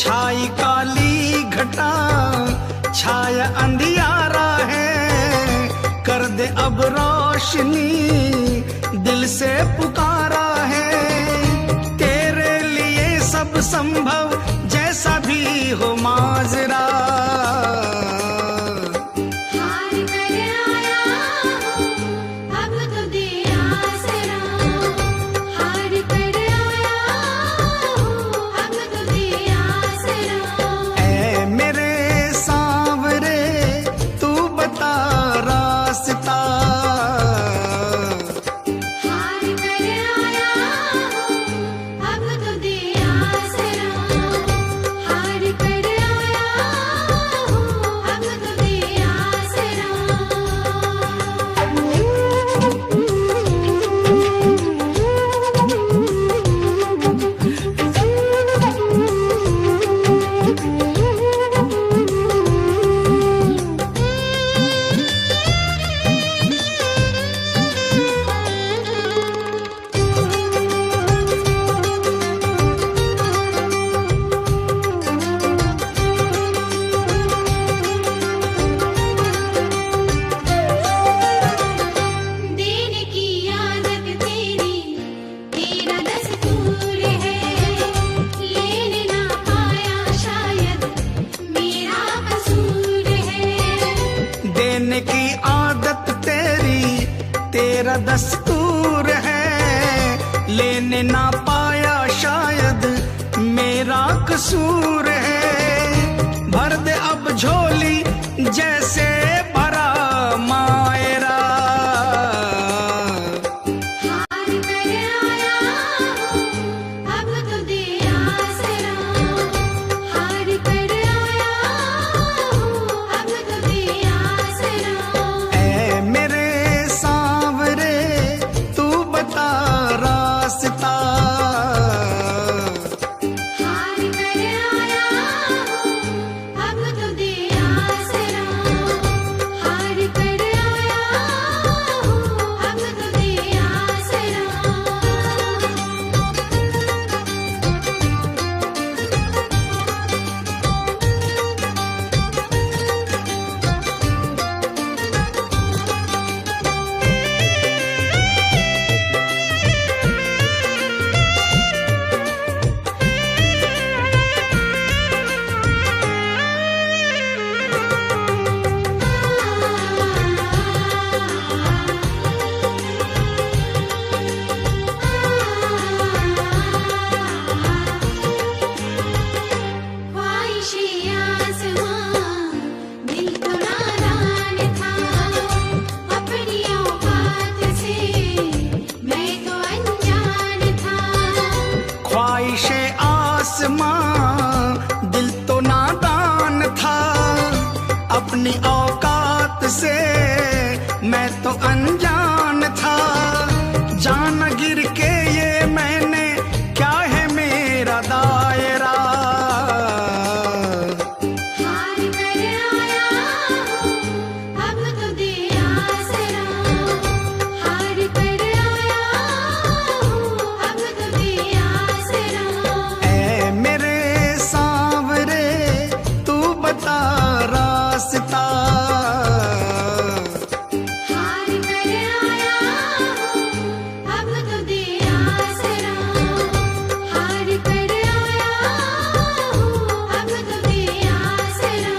S1: छाई काली घटा छाया अंधियारा है, कर दे अब रोशनी दिल से पुकारा है। तेरे लिए सब संभव जैसा भी हो माजरा, तेरा दस्तूर है, लेने ना पाया शायद मेरा कसूर है। भर दे अब झोली जैसे भरा मायरा, औकात से मैं तो अनजान था। जान गिर के ये मैंने क्या है मेरा दायरा।
S2: हार कर आया हूँ अब तो दे आसरा। हार कर आया हूँ अब तो दे आसरा।
S1: ऐ मेरे सांवरे तू बता रास्ता।
S2: हार कर आया हूँ अब तो दे आसरा। हार कर आया हूँ अब तो दे आसरा।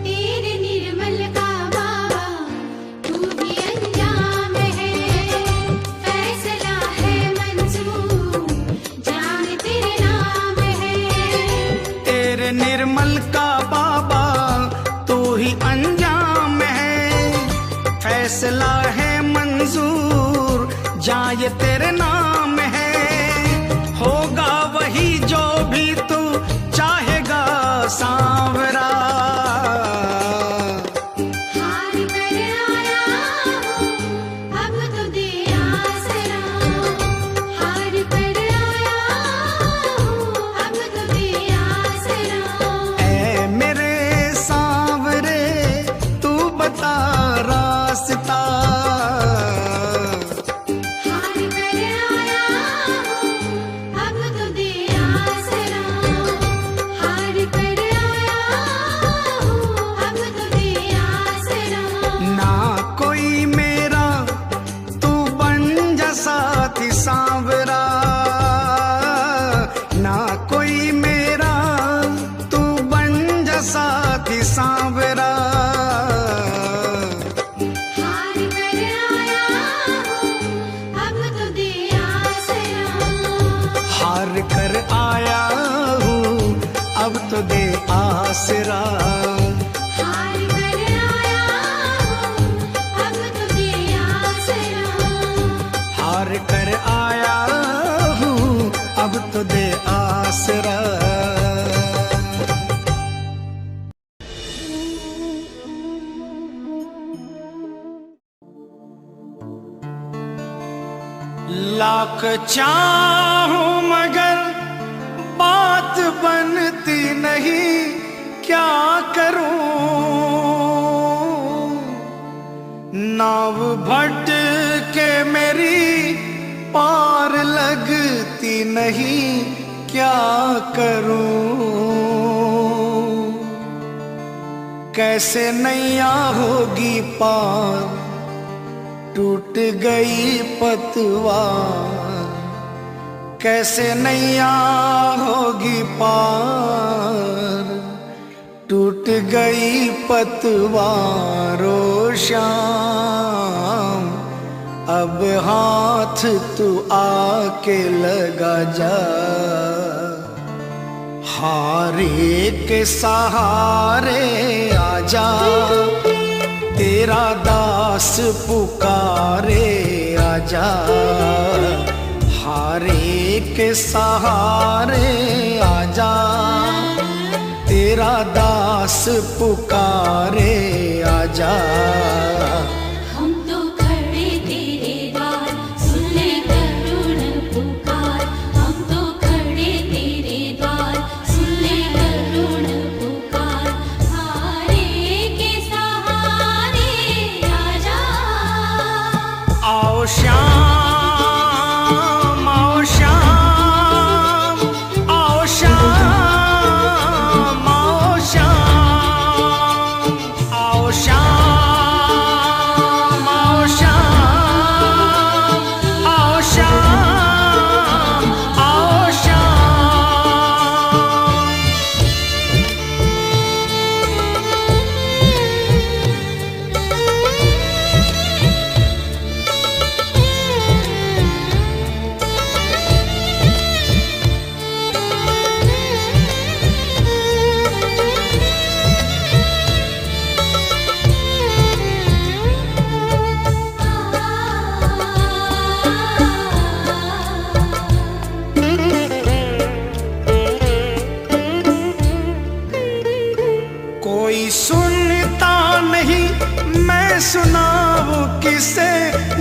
S2: तेरे निर्मल का बाबा तू भी अंजाम है। फैसला है मंजूर जान तेरे नाम है।
S1: तेरे निर्मल का बाबा तू ही अंजाम है। फैसला है मंजूर जहाँ ये तेरे नाम है। होगा वही जो भी तू चाहेगा सांवरा।
S2: हार कर आया हूँ अब तो दे आसरा। हार कर आया हूँ अब तो दे आसरा।
S1: ऐ मेरे सांवरे तू बता रास्ता।
S2: हार कर आया हूँ अब तो दे आसरा। हार कर आया हूँ अब तो दे आसरा।
S1: ना कोई मेरा तू बन जा साथी सांवरा। ना कोई मेरा तू बन जा साथी सांवरा।
S2: हार कर आया हूँ अब तो दे आसरा।
S1: हार कर आया हूँ अब तो दे आसरा।
S2: हार कर आया हूँ अब तो दे आसरा।
S1: हार कर आया हूँ अब तो दे आसरा। लाख चाहूं मगर बात बनती नहीं क्या करूं। नाव भट के मेरी पार लगती नहीं क्या करूं। कैसे नैया होगी पार टूट गई पतवार। कैसे नैया होगी पार टूट गई पतवार। ओ शाम अब हाथ तू आके लगा जा। हारे के सहारे आजा तेरा दास पुकारे आजा। हारे के सहारे आजा तेरा दास पुकारे आजा।
S2: हम तो खड़े तेरे द्वार सुन ले करुण पुकार। हम तो खड़े तेरे द्वार सुन ले करुण पुकार। हारे के सहारे आजा।
S1: आओ श्याम आओ श्याम आओ श्याम आओ श्याम आओ श्याम कोई सुनता नहीं, मैं सुनाऊं किसे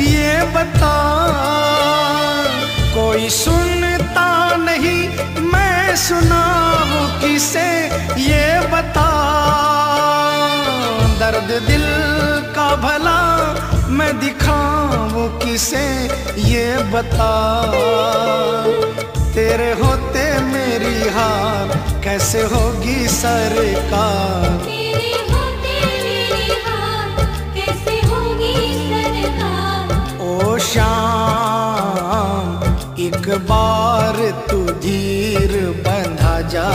S1: ये बता। कोई सुनता नहीं, मैं सुनाऊं किसे ये बता। दर्द दिल का भला मैं दिखाऊं किसे ये बता। तेरे होते मेरी हार कैसे होगी सरकार।
S2: तेरे होते मेरी हार कैसे होगी सरकार।
S1: ओ शाम एक बार तू धीर बंधा जा।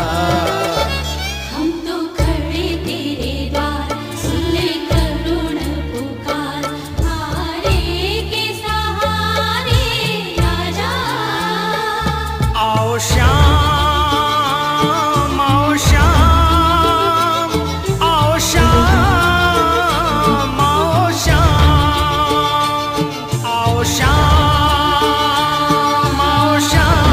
S2: हम तो खड़े तेरे द्वार, सुन ले करुण पुकार। हारे के सहारे आजा।
S1: आओ श्याम, आओ श्याम, आओ श्याम, आओ श्याम, आओ श्याम, आओ श्याम,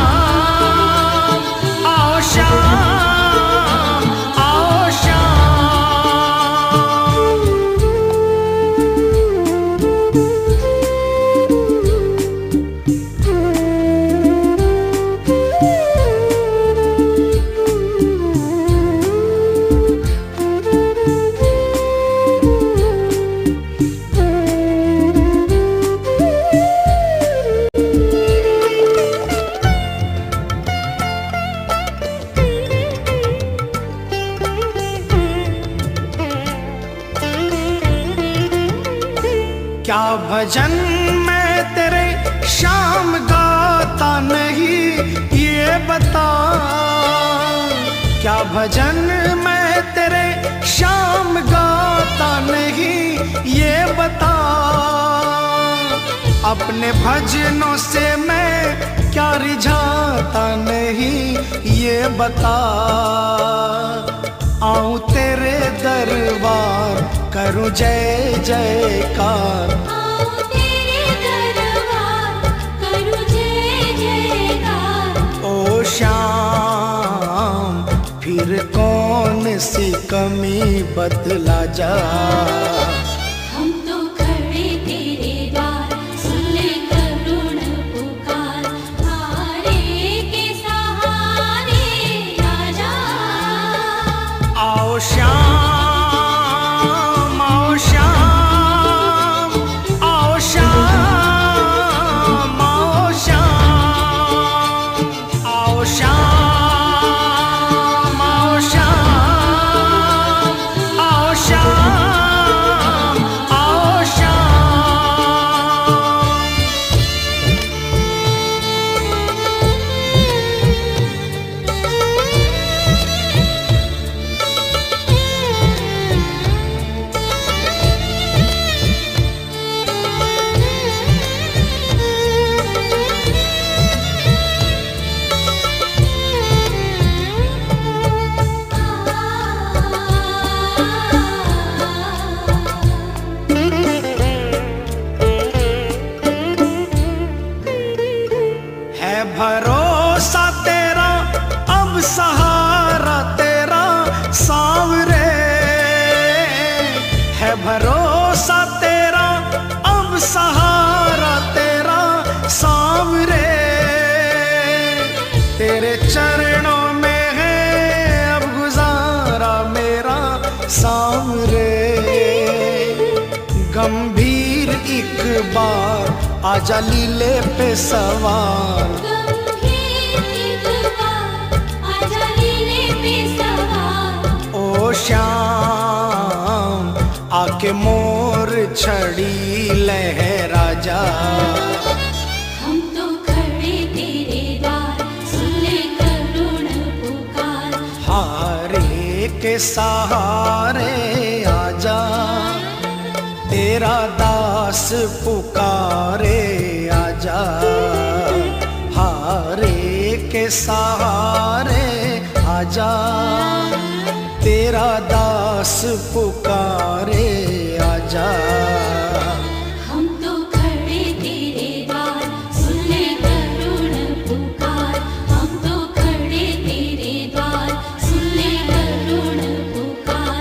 S1: आओ श्याम, आओ श्याम। क्या भजन मैं तेरे शाम गाता नहीं ये बता। क्या भजन मैं तेरे शाम गाता नहीं ये बता। अपने भजनों से मैं क्या रिझाता नहीं ये बता। आऊं तेरे दरबार करूं जय जयकार।
S2: आओ तेरे दरबार, करूं जय जयकार।
S1: ओ श्याम फिर कौन सी कमी बतला जा।
S2: हम तो खड़े तेरे द्वार, सुन ले करुण पुकार। हारे के सहारे आजा।
S1: आओ श्याम, आओ श्याम, आओ श्याम, आओ श्याम, आओ श्याम, आओ श्याम, आओ श्याम, आओ श्याम। है भरोसा तेरा अब सहारा तेरा सांवरे। है भरोसा तेरा अब सहारा तेरा सांवरे। तेरे चरणों में है अब गुजारा मेरा सांवरे। गंभीर एक बार आजा लीले पे सवार।
S2: गंभीर एक बार, आजा लीले पे सवार।
S1: ओ श्याम आके मोर छड़ी लहरा जा।
S2: हम तो खड़े तेरे द्वार, सुन ले करुण पुकार।
S1: हारे के सहारे आजा। तेरा दास पुकारे आजा। हारे के सहारे आजा। तेरा दास पुकारे आजा।
S2: हम तो खड़े तेरे द्वार, सुन ले करुण पुकार। हम तो खड़े तेरे द्वार, सुन ले करुण पुकार।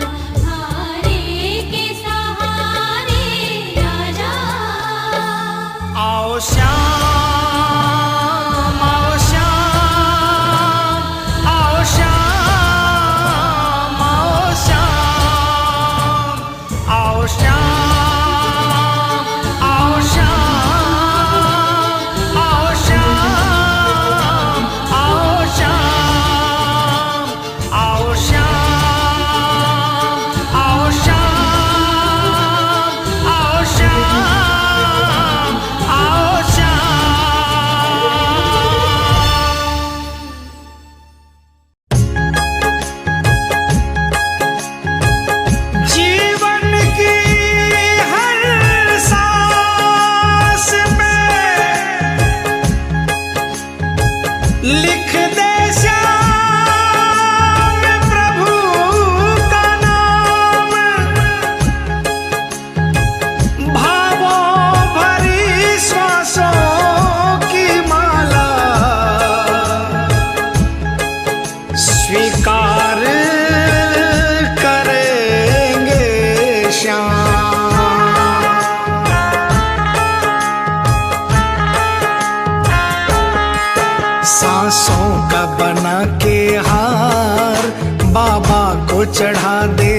S1: को चढ़ा दे।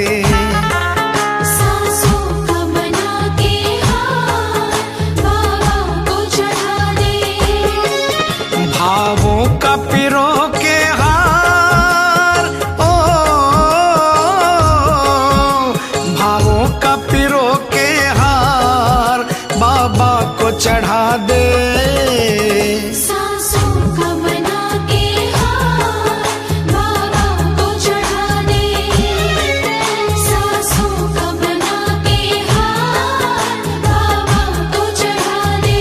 S2: सांसों का बना के हार बाबा को चढ़ा दे।
S1: भावों का पिरो के हार, ओ भावों का पिरो के हार बाबा को चढ़ा दे।
S2: सांसों का बना के हार बाबा को चढ़ा दे। सांसों का बना के हार बाबा को चढ़ा दे।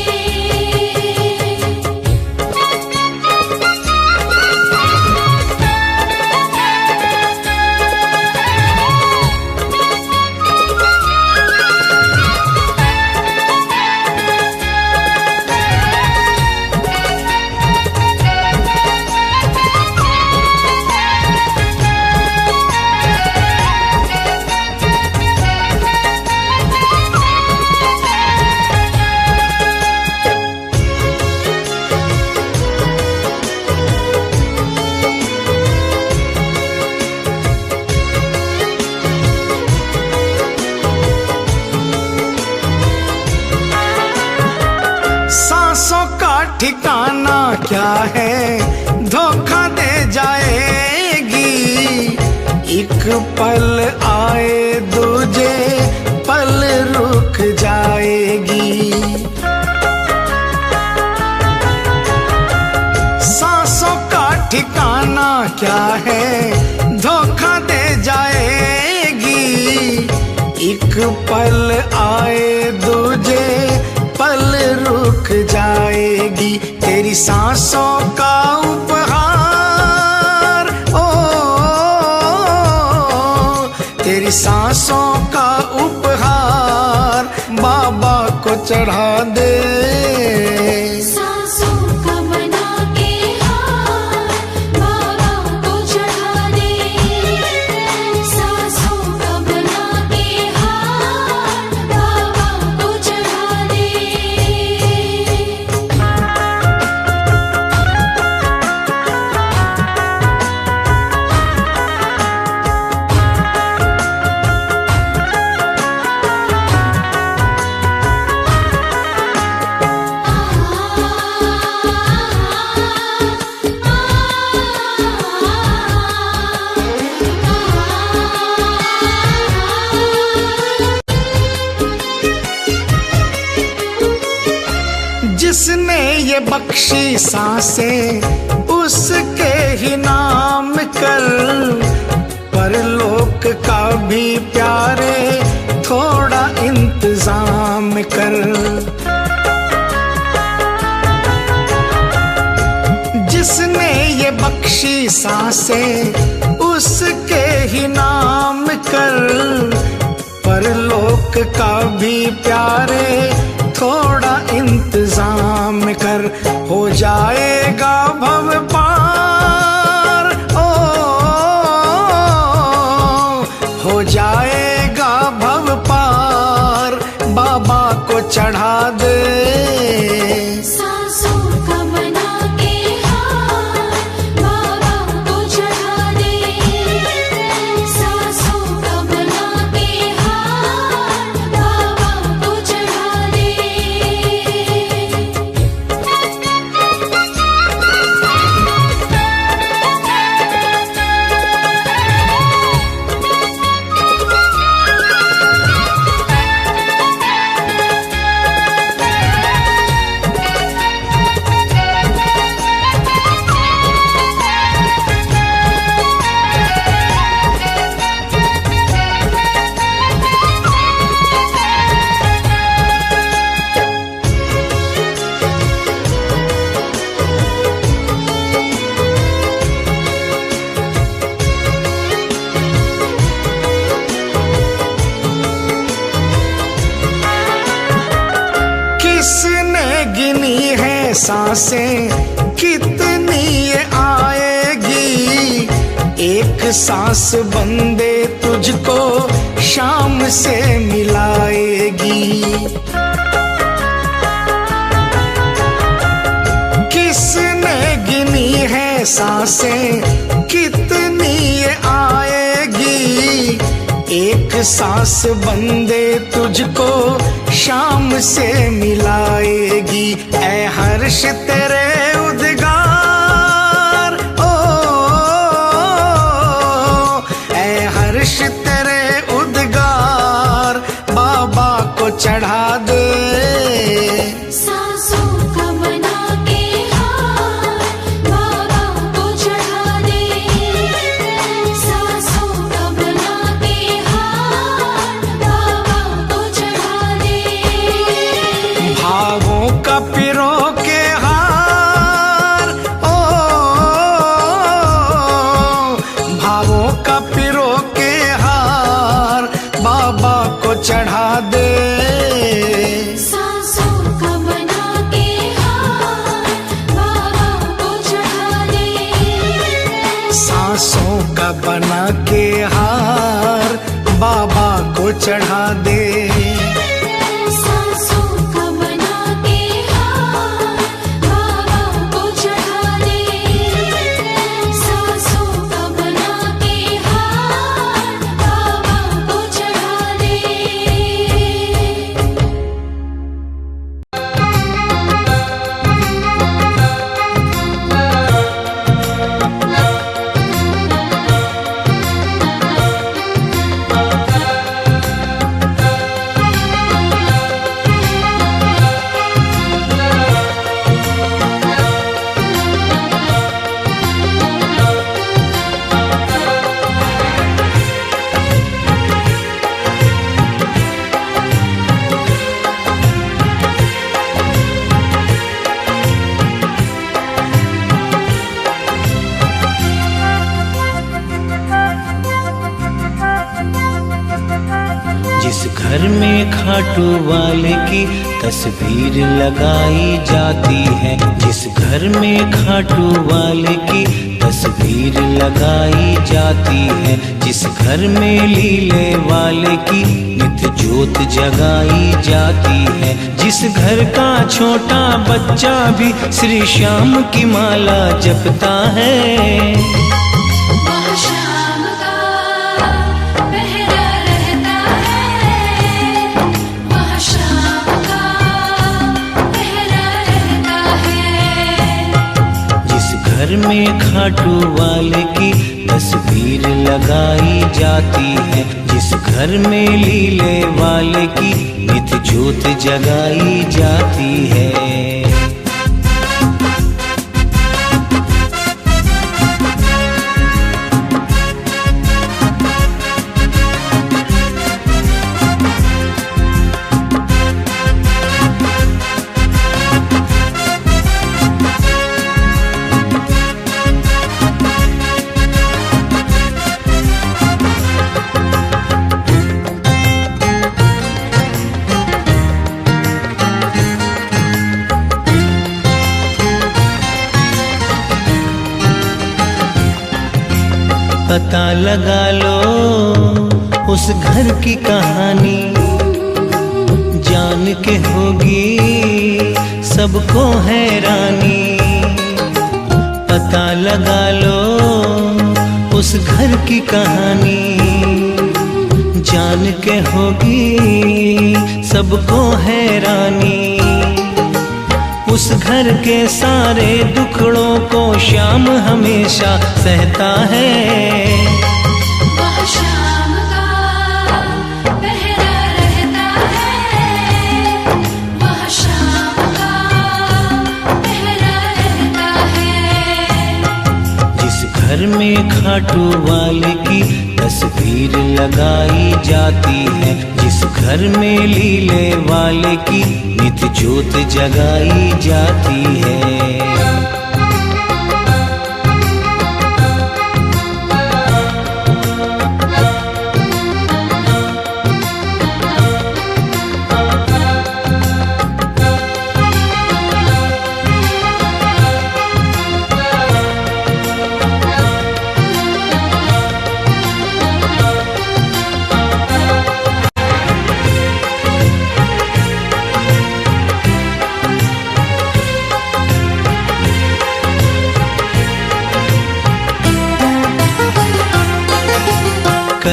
S1: सांसों का ठिकाना क्या है, धोखा दे जाएगी। एक पल आए दूजे पल रुक जाएगी। सांसों का ठिकाना क्या है, धोखा दे जाएगी। एक पल आए दूजे पल रुक जाएगी। तेरी सांसों का उपहार, ओ तेरी सांसों का उपहार बाबा को चढ़ा दे।
S2: सांसों का बना के हार बाबा को चढ़ा दे। सांसों का बना के हार बाबा को चढ़ा दे।
S1: जिसने ये बख्शी सांसें उसके ही नाम कर, परलोक का भी प्यारे थोड़ा इंतजाम कर। जिसने ये बख्शी सांसें उसके ही नाम कर, परलोक का भी प्यारे थोड़ा इंतजाम कर। हो जाएगा भव पार, ओ हो जाएगा भव पार बाबा को चढ़ा दे।
S2: सांसों का बना के हार बाबा को चढ़ा दे। सांसों का बना के हार बाबा को चढ़ा दे।
S1: सांसें कितनी ये आएगी, एक सांस बंदे तुझको शाम से मिलाएगी। किसने गिनी है सांसें कितनी ये आएगी, एक सांस बंदे तुझको शाम से मिलाएगी। ऐ हर्ष तेरे उद्गार, ओ ऐ हर्ष तेरे उद्गार बाबा को चढ़ा दे।
S2: सांसों का बना के हार बाबा को चढ़ा दे। सांसों का बना के हार बाबा को चढ़ा दे।
S1: भावों का पिरो के हार, ओ भावों का पिरो के हार बाबा को चढ़ा दे।
S2: सांसों का बना के हार बाबा को चढ़ा दे।
S1: सांसों का बना के हार बाबा को चढ़ा दे।
S2: सांसों का बना के हार बाबा को चढ़ा दे। सांसों का बना के हार बाबा को चढ़ा दे।
S3: जिस घर में खाटू वाले की तस्वीर लगाई जाती है, जिस घर में खाटू वाले की तस्वीर लगाई जाती है, जिस घर में लीले वाले की नित्य ज्योत जगाई जाती है, जिस घर का छोटा बच्चा भी श्री श्याम की माला जपता है।
S2: वहाँ शाम का पहरा रहता है। वहाँ शाम का पहरा रहता है।
S3: जिस घर में खाटू वाले की तस्वीर लगाई जाती है, जिस घर में लीले वाले की नित्य ज्योत जगाई जाती है। पता लगा लो उस घर की कहानी, जान के होगी सबको हैरानी। पता लगा लो उस घर की कहानी, जान के होगी सबको हैरानी। उस घर के सारे दुखड़ों को श्याम हमेशा सहता है।
S2: वहाँ शाम का पहरा रहता है। वहाँ शाम का पहरा रहता है।
S3: जिस घर में खाटू वाले की तस्वीर लगाई जाती है, जिस घर में लीले वाले की नित्य ज्योत जगाई जाती है।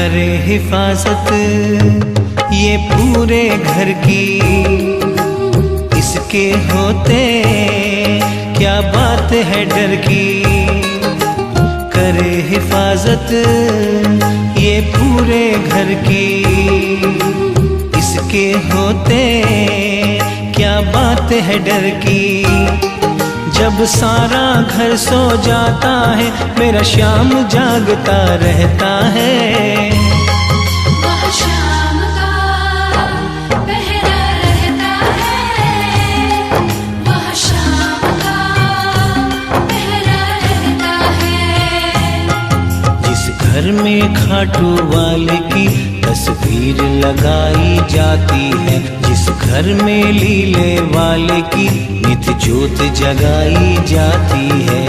S3: करे हिफाजत ये पूरे घर की, इसके होते क्या बात है डर की। करे हिफाजत ये पूरे घर की, इसके होते क्या बात है डर की। जब सारा घर सो जाता है मेरा श्याम जागता रहता है।
S2: वह शाम का पहरा रहता है, वह शाम का पहरा रहता है।
S3: जिस घर में खाटू वाले की तस्वीर लगाई जाती है, जिस घर में लीले वाले की नित ज्योत जगाई जाती है।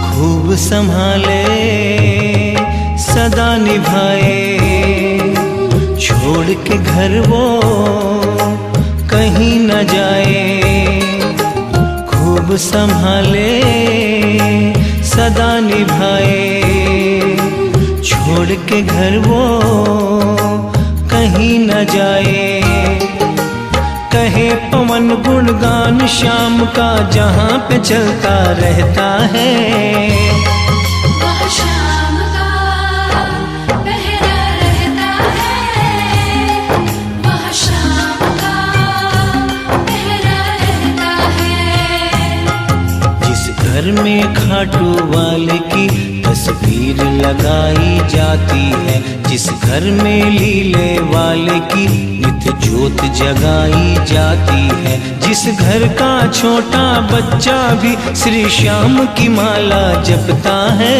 S3: खूब संभाले सदा निभाए, छोड़ के घर वो कहीं न जाए। खूब संभाले सदा निभाए, छोड़ के घर वो कहीं न जाए। कहे पवन गुणगान श्याम का जहाँ पे चलता रहता है।
S2: वह शाम का पहरा रहता है, वह शाम का पहरा रहता है।
S3: जिस घर में खाटू वाले की तस्वीर लगाई जाती है, जिस घर में लीले वाले की नित ज्योत जगाई जाती है, जिस घर का छोटा बच्चा भी श्री श्याम की माला जपता है।